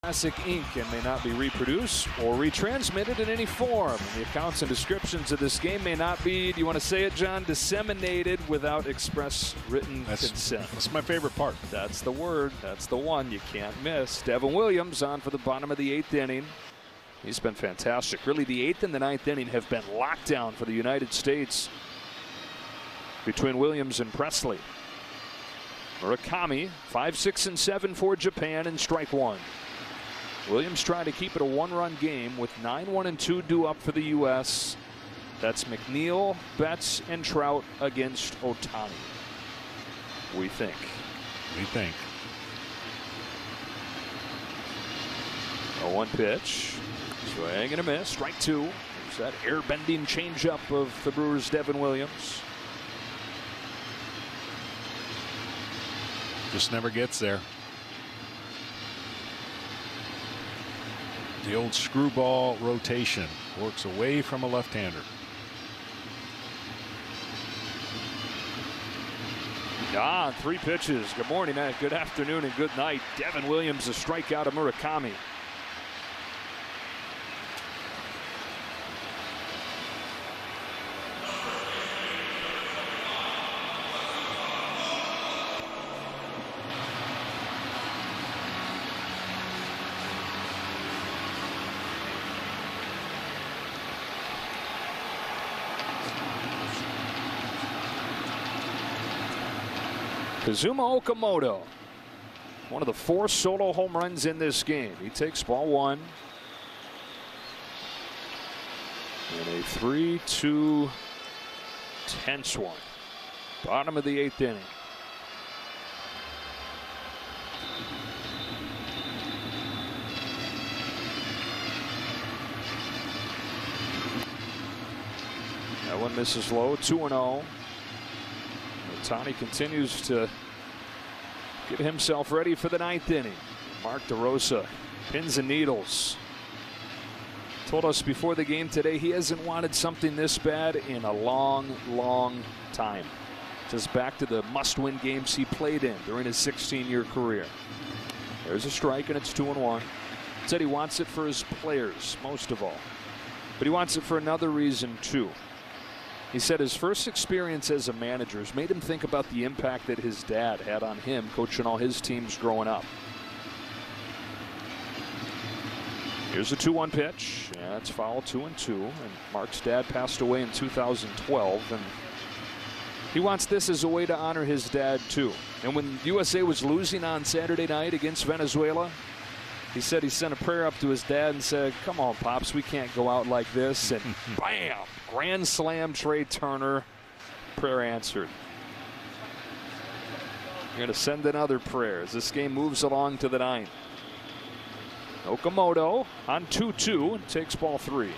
Classic ink and may not be reproduced or retransmitted in any form. The accounts and descriptions of this game may not be, do you want to say it, John, disseminated without express written consent. That's my favorite part. That's the word. That's the one you can't miss. Devin Williams on for the bottom of the 8th inning. He's been fantastic. Really, the 8th and the 9th inning have been lockdown for the United States between Williams and Presley. Murakami, 5, 6, and 7 for Japan, and strike one. Williams trying to keep it a one-run game with 9-1 and 2 due up for the U.S. That's McNeil, Betts, and Trout against Ohtani. We think. We think. A 1 pitch. Swing and a miss. Strike two. There's that air-bending changeup of the Brewers' Devin Williams. Just never gets there. The old screwball rotation works away from a left-hander. Ah, 3 pitches. Good morning, good afternoon, and good night. Devin Williams, a strikeout of Murakami. Kazuma Okamoto, one of the 4 solo home runs in this game. He takes ball 1. And a 3-2 tense one. Bottom of the 8th inning. That one misses low, 2-0. Ohtani continues to get himself ready for the 9th inning. Mark DeRosa, pins and needles. Told us before the game today he hasn't wanted something this bad in a long, long time. Just back to the must-win games he played in during his 16-year career. There's a strike, and it's 2-1. Said he wants it for his players, most of all. But he wants it for another reason, too. He said his first experience as a manager has made him think about the impact that his dad had on him, coaching all his teams growing up. Here's a 2-1 pitch. Yeah, it's foul, 2-2. And Mark's dad passed away in 2012. And he wants this as a way to honor his dad, too. And when USA was losing on Saturday night against Venezuela, he said he sent a prayer up to his dad and said, "Come on, Pops, we can't go out like this." And bam! Grand slam, Trey Turner. Prayer answered. You're going to send in other prayers. This game moves along to the 9th. Okamoto on 2-2 and takes ball 3.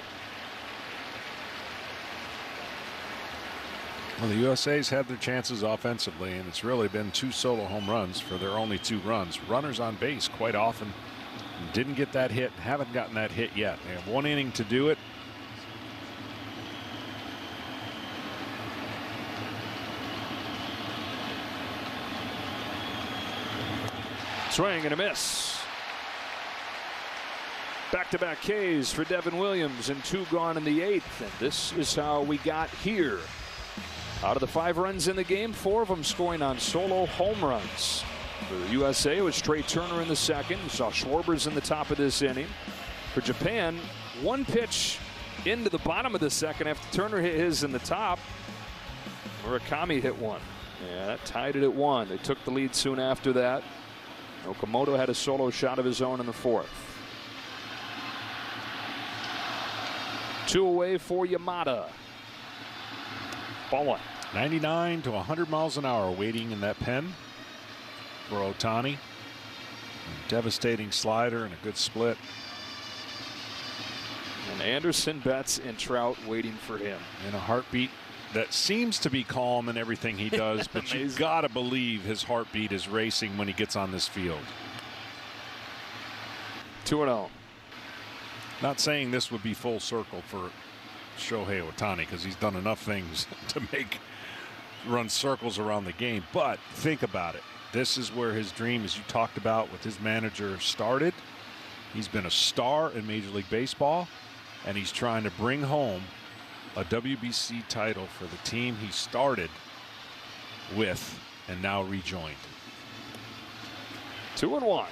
Well, the USA's had their chances offensively, and it's really been 2 solo home runs for their only 2 runs. Runners on base quite often. Didn't get that hit, haven't gotten that hit yet. They have 1 inning to do it. Swing and a miss. Back-to-back Ks for Devin Williams and 2 gone in the 8th. And this is how we got here. Out of the 5 runs in the game, 4 of them scoring on solo home runs. For the USA, it was Trey Turner in the 2nd. You saw Schwarber's in the top of this inning. For Japan, 1 pitch into the bottom of the 2nd after Turner hit his in the top. Murakami hit 1. Yeah, that tied it at 1. They took the lead soon after that. Okamoto had a solo shot of his own in the 4th. 2 away for Yamada. Ball 1. 99 to 100 miles an hour waiting in that pen for Ohtani. Devastating slider and a good split. And Anderson, Betts, and Trout waiting for him. And a heartbeat that seems to be calm in everything he does, but you've got to believe his heartbeat is racing when he gets on this field. 2-0. Not saying this would be full circle for Shohei Ohtani because he's done enough things to run circles around the game, but think about it. This is where his dream, as you talked about with his manager, started. He's been a star in Major League Baseball, and he's trying to bring home a WBC title for the team he started with and now rejoined. 2-1.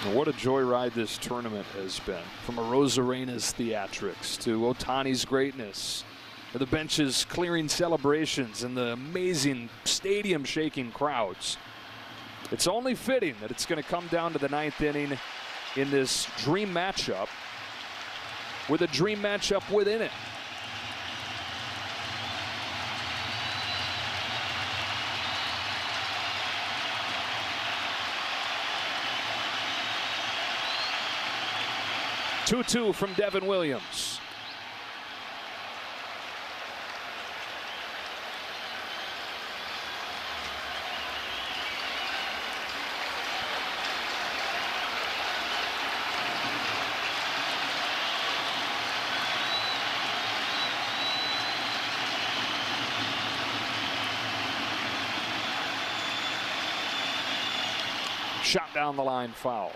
And what a joyride this tournament has been. From Arozarena's theatrics to Ohtani's greatness, to the bench's clearing celebrations and the amazing stadium-shaking crowds. It's only fitting that it's going to come down to the 9th inning in this dream matchup with a dream matchup within it. Two from Devin Williams. Shot down the line, foul.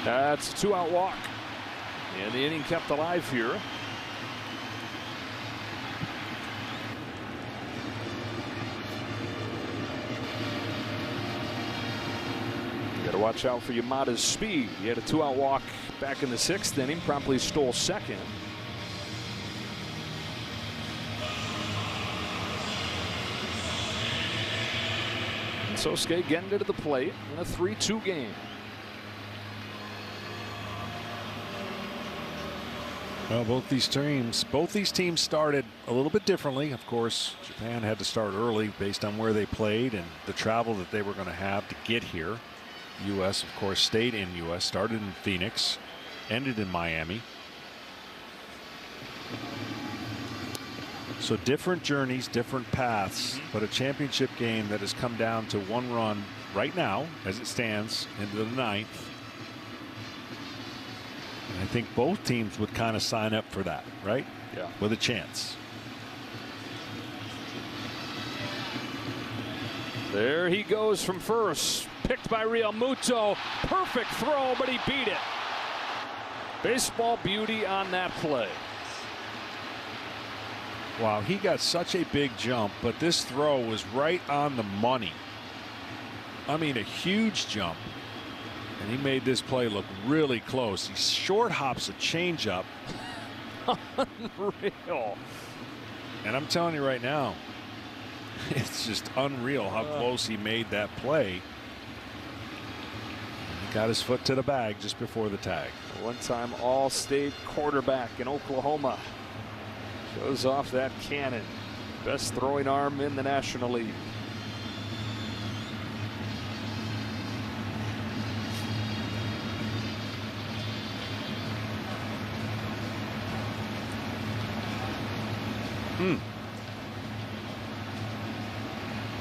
That's a 2-out walk. And the inning kept alive here. You got to watch out for Yamada's speed. He had a 2-out walk back in the 6th inning, promptly stole 2nd. And Sosuke getting to the plate in a 3-2 game. Well, both these teams started a little bit differently. Of course, Japan had to start early based on where they played and the travel that they were going to have to get here. U.S., of course, stayed in U.S., started in Phoenix, ended in Miami. So different journeys, different paths, but a championship game that has come down to one run right now as it stands into the 9th. And I think both teams would kind of sign up for that, right? Yeah. With a chance. There he goes from first. Picked by Real Muto. Perfect throw, but he beat it. Baseball beauty on that play. Wow, he got such a big jump, but this throw was right on the money. I mean, a huge jump. And he made this play look really close. He short hops a changeup. Unreal. And I'm telling you right now, it's just unreal how close he made that play. He got his foot to the bag just before the tag. One-time All-State quarterback in Oklahoma. Shows off that cannon. Best throwing arm in the National League.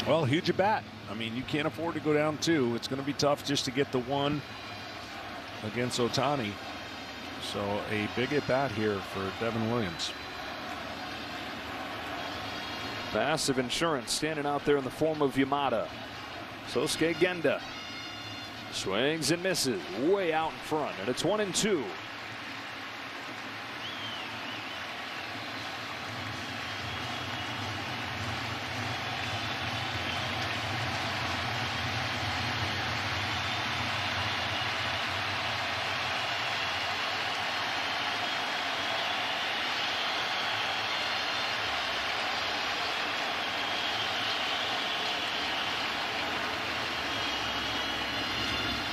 Well, huge at bat. I mean, you can't afford to go down 2. It's going to be tough just to get the 1 against Ohtani. So a big at bat here for Devin Williams. Massive insurance standing out there in the form of Yamada. Sosuke Genda swings and misses way out in front, and it's 1-2.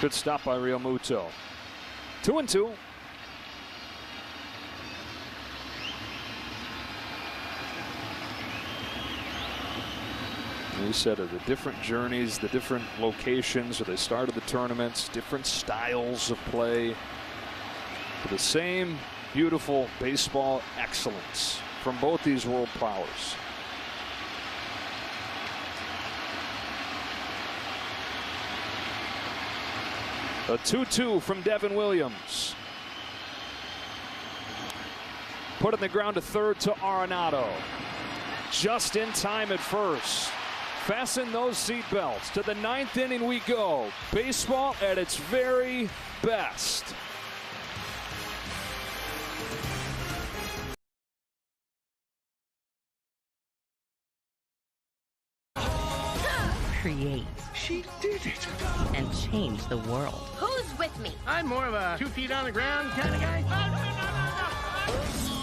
Good stop by Real Muto. 2-2. You said the different journeys, the different locations where they started the tournaments, different styles of play, for the same beautiful baseball excellence from both these world powers. A 2-2 from Devin Williams. Put in the ground to third to Arenado. Just in time at first. Fasten those seatbelts. To the 9th inning we go. Baseball at its very best. Create. She did it. And change the world. Who's with me? I'm more of a 2 feet on the ground kind of guy.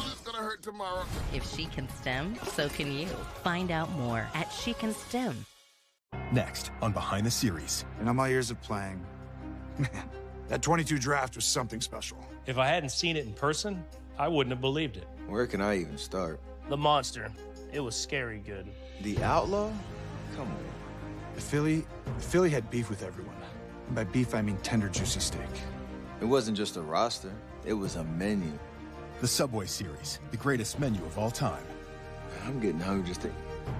It's gonna hurt tomorrow. If she can stem, so can you. Find out more at She Can Stem. Next on Behind the Series. In all my years of playing, man, that 22 draft was something special. If I hadn't seen it in person, I wouldn't have believed it. Where can I even start? The monster. It was scary good. The outlaw? Come on. Philly had beef with everyone. And by beef, I mean tender, juicy steak. It wasn't just a roster. It was a menu. The Subway Series, the greatest menu of all time. I'm getting hungry just to...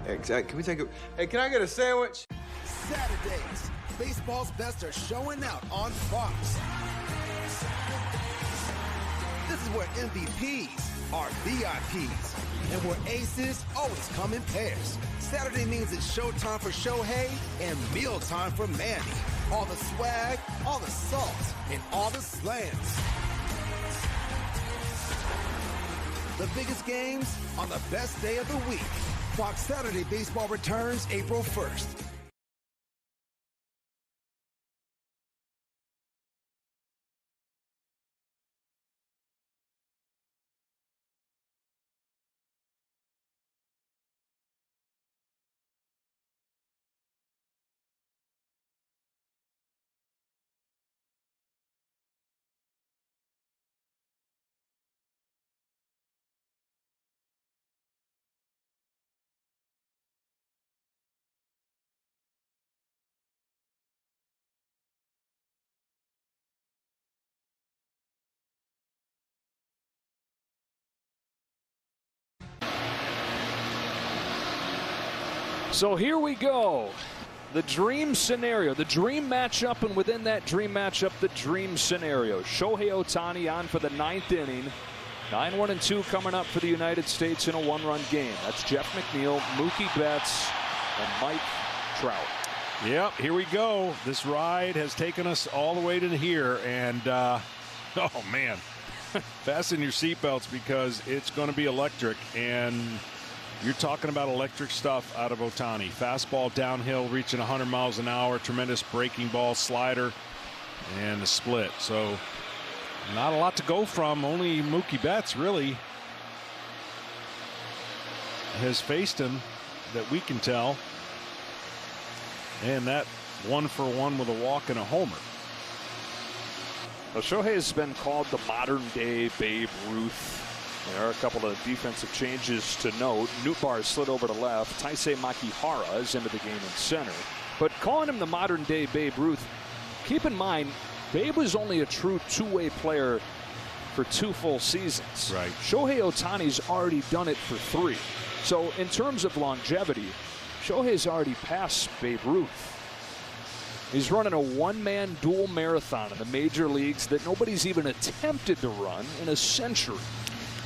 Hey, can we take a... Hey, can I get a sandwich? Saturdays, baseball's best are showing out on Fox. This is where MVPs are VIPs, and where aces always come in pairs. Saturday means it's showtime for Shohei and mealtime for Manny. All the swag, all the salt, and all the slams. The biggest games on the best day of the week. Fox Saturday Baseball returns April 1st. So here we go. The dream scenario, the dream matchup, and within that dream matchup, the dream scenario. Shohei Ohtani on for the 9th inning. 9-1-2 coming up for the United States in a one-run game. That's Jeff McNeil, Mookie Betts, and Mike Trout. Yep, here we go. This ride has taken us all the way to here, and oh man, fasten your seatbelts because it's going to be electric. And you're talking about electric stuff out of Ohtani. Fastball downhill, reaching 100 miles an hour, tremendous breaking ball, slider, and a split. So not a lot to go from. Only Mookie Betts really has faced him that we can tell. And that 1-for-1 with a walk and a homer. Well, Shohei has been called the modern-day Babe Ruth. There are a couple of defensive changes to note. Nootbaar slid over to left. Taisei Makihara is into the game in center. But calling him the modern-day Babe Ruth, keep in mind, Babe was only a true two-way player for 2 full seasons. Right. Shohei Ohtani's already done it for 3. So in terms of longevity, Shohei's already passed Babe Ruth. He's running a one-man dual marathon in the major leagues that nobody's even attempted to run in a century.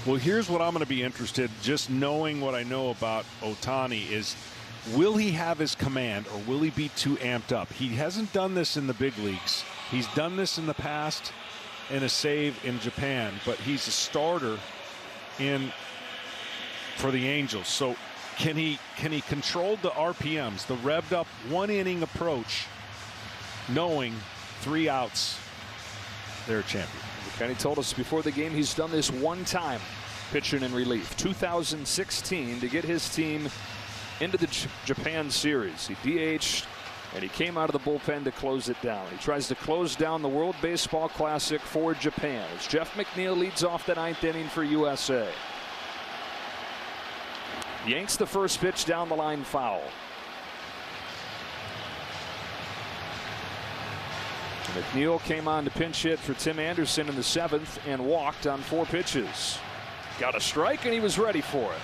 Well, here's what I'm going to be interested, just knowing what I know about Ohtani, is will he have his command or will he be too amped up? He hasn't done this in the big leagues. He's done this in the past in a save in Japan, but he's a starter for the Angels. So can he control the RPMs, the revved up 1-inning approach, knowing 3 outs, they're a champion? Kenny told us before the game he's done this one time, pitching in relief. 2016 to get his team into the Japan series. He DH'd and he came out of the bullpen to close it down. He tries to close down the World Baseball Classic for Japan as Jeff McNeil leads off the 9th inning for USA. Yanks the first pitch down the line, foul. McNeil came on to pinch hit for Tim Anderson in the 7th and walked on 4 pitches. Got a strike and he was ready for it.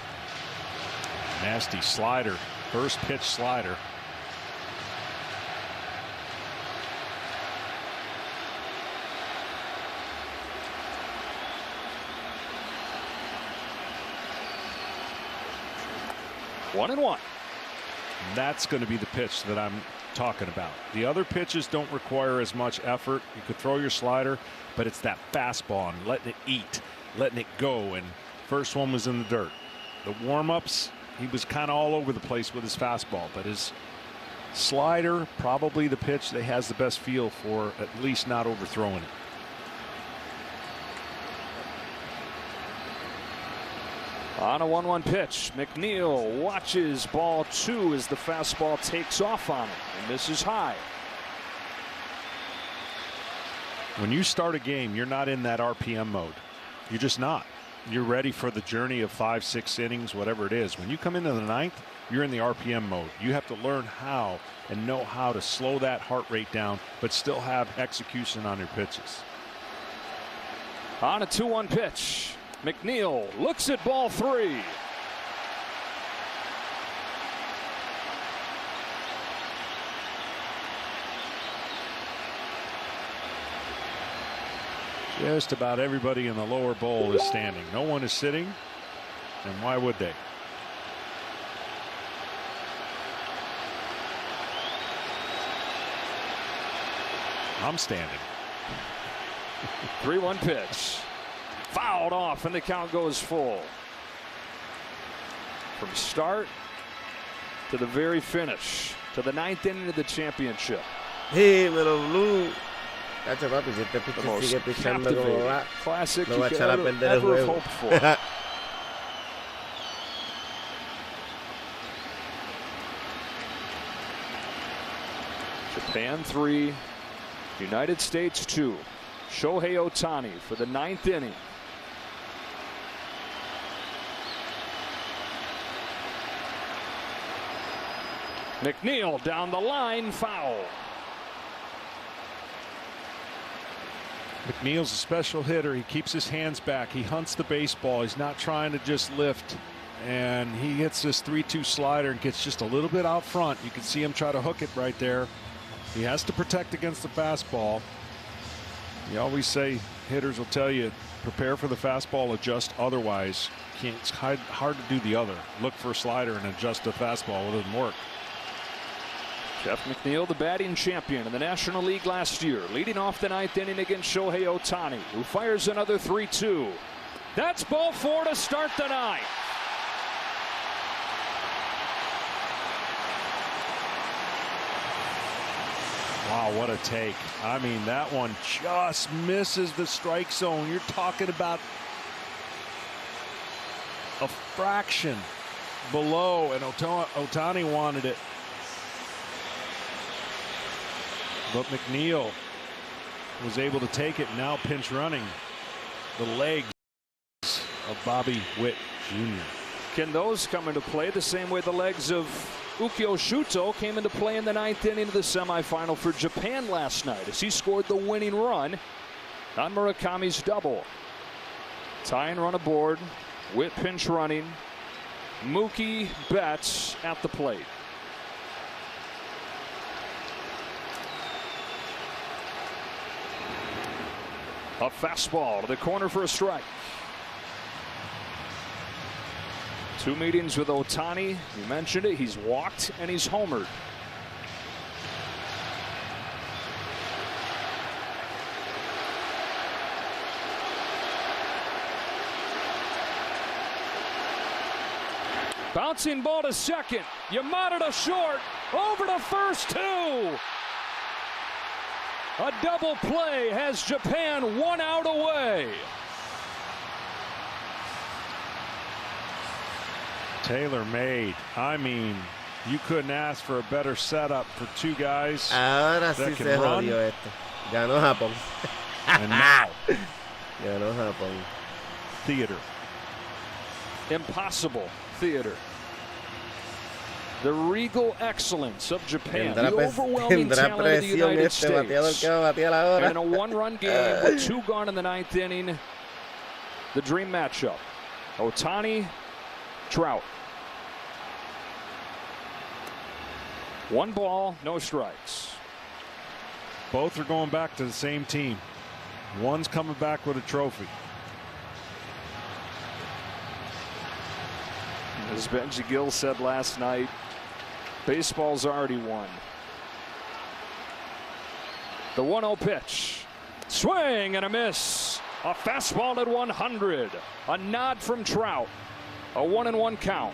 Nasty slider, first pitch slider. One and one. That's going to be the pitch that I'm talking about. The other pitches don't require as much effort. You could throw your slider, but it's that fastball and letting it eat, letting it go. And first one was in the dirt. The warm-ups, he was kind of all over the place with his fastball, but his slider, probably the pitch that has the best feel for at least not overthrowing it. On a 1-1 pitch, McNeil watches ball 2 as the fastball takes off on him and misses high. When you start a game, you're not in that RPM mode. You're just not. You're ready for the journey of 5, 6 innings, whatever it is. When you come into the 9th, you're in the RPM mode. You have to learn how and know how to slow that heart rate down, but still have execution on your pitches. On a 2-1 pitch, McNeil looks at ball 3. Just about everybody in the lower bowl is standing. No one is sitting, and why would they? I'm standing. 3-1 pitch. Fouled off and the count goes full. From start to the very finish, to the 9th inning of the championship. Hey, little blue. Cacho, papi, si este The pitcher most sigue pichando como va, classic no you va a could echar a perder el ever have juego. hoped for. Japan 3, United States 2. Shohei Ohtani for the 9th inning. McNeil down the line, foul. McNeil's a special hitter. He keeps his hands back. He hunts the baseball. He's not trying to just lift and he hits this 3-2 slider and gets just a little bit out front. You can see him try to hook it right there. He has to protect against the fastball. You always say, hitters will tell you, prepare for the fastball, adjust otherwise. It's hard to do the other. Look for a slider and adjust the fastball. It doesn't work. Jeff McNeil, the batting champion in the National League last year, leading off the 9th inning against Shohei Ohtani, who fires another 3-2. That's ball 4 to start the 9th. Wow, what a take. I mean, that one just misses the strike zone. You're talking about a fraction below, and Ohtani wanted it. But McNeil was able to take it. Now pinch running the legs of Bobby Witt Jr. Can those come into play the same way the legs of Ukyo Shuto came into play in the 9th inning of the semifinal for Japan last night as he scored the winning run on Murakami's double. Tying run aboard, Witt pinch running, Mookie Betts at the plate. A fastball to the corner for a strike. 2 meetings with Ohtani. You mentioned it. He's walked and he's homered. Bouncing ball to second. Yamada to short. Over to first, too. A double play has Japan 1 out away. Taylor made. I mean, you couldn't ask for a better setup for 2 guys Ahora that sí can se run. jodió esto. Ganó Japón. And now, Ganó Japón. theater. Impossible theater. The regal excellence of Japan. The overwhelming talent of the United States. And in a 1-run game with 2 gone in the 9th inning, the dream matchup. Ohtani, Trout. 1 ball, no strikes. Both are going back to the same team. One's coming back with a trophy. As Benji Gill said last night, baseball's already won. The 1-0 pitch. Swing and a miss. A fastball at 100. A nod from Trout. A 1-1 count.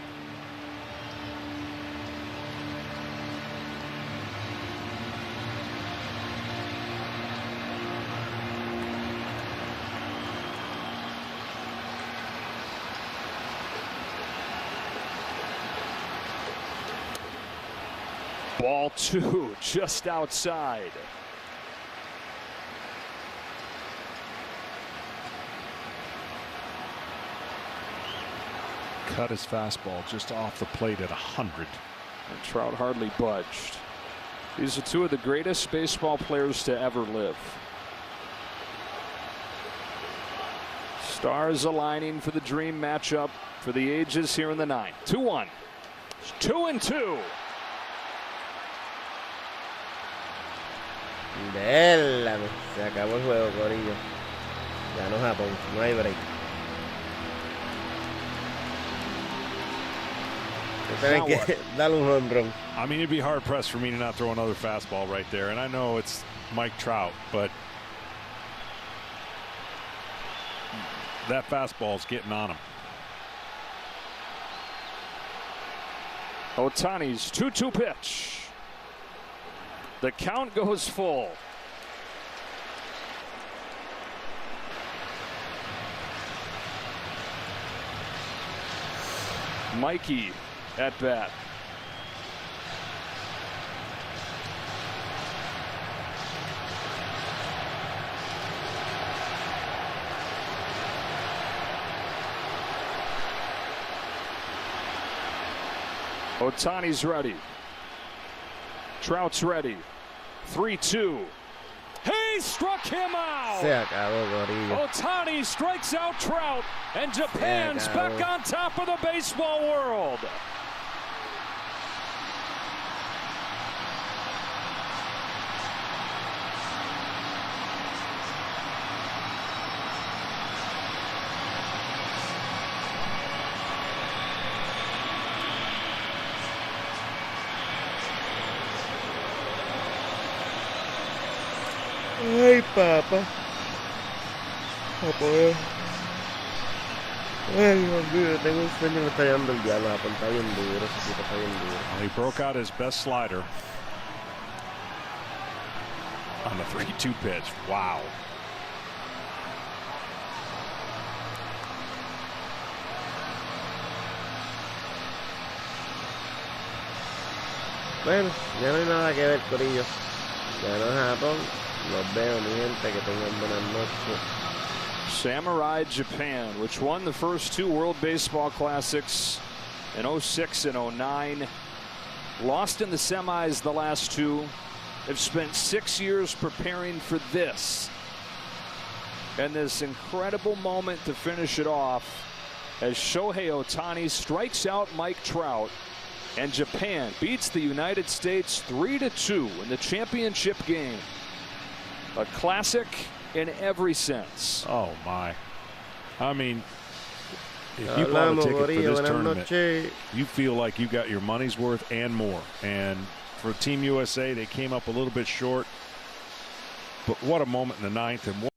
Ball 2 just outside. Cut his fastball just off the plate at 100. And Trout hardly budged. These are 2 of the greatest baseball players to ever live. Stars aligning for the dream matchup for the ages here in the 9th. 2-1. 2-2. Déjame. Se acabó el juego, corillo. Ganó Japón. No hay break. Tienen que darle un home run. I mean, it'd be hard pressed for me to not throw another fastball right there. And I know it's Mike Trout, but that fastball's getting on him. Ohtani's 2-2 pitch. The count goes full. Mikey at bat. Ohtani's ready. Trout's ready. 3-2. Hey! They struck him out. Se acabó, Corillo. Ohtani strikes out Trout, and Japan's back on top of the baseball world. Ay, papá. A poder. Ay, Dios mío, tengo un sueño, me está llevando el diablo. Está bien duro, ese tipo está bien duro. Well, he broke out his best slider on the 3-2 pitch. Wow. Bueno, ya no hay nada que ver, Corillo. Ganó Japón. Los veo, mi gente, que tengan buenas noches. Samurai Japan, which won the first two World Baseball Classics in 06 and 09. Lost in the semis the last two. Have spent 6 years preparing for this. And this incredible moment to finish it off as Shohei Ohtani strikes out Mike Trout. And Japan beats the United States 3-2 in the championship game. A classic in every sense. Oh, my. I mean, if you bought a ticket for this tournament, you feel like you got your money's worth and more. And for Team USA, they came up a little bit short. But what a moment in the ninth. And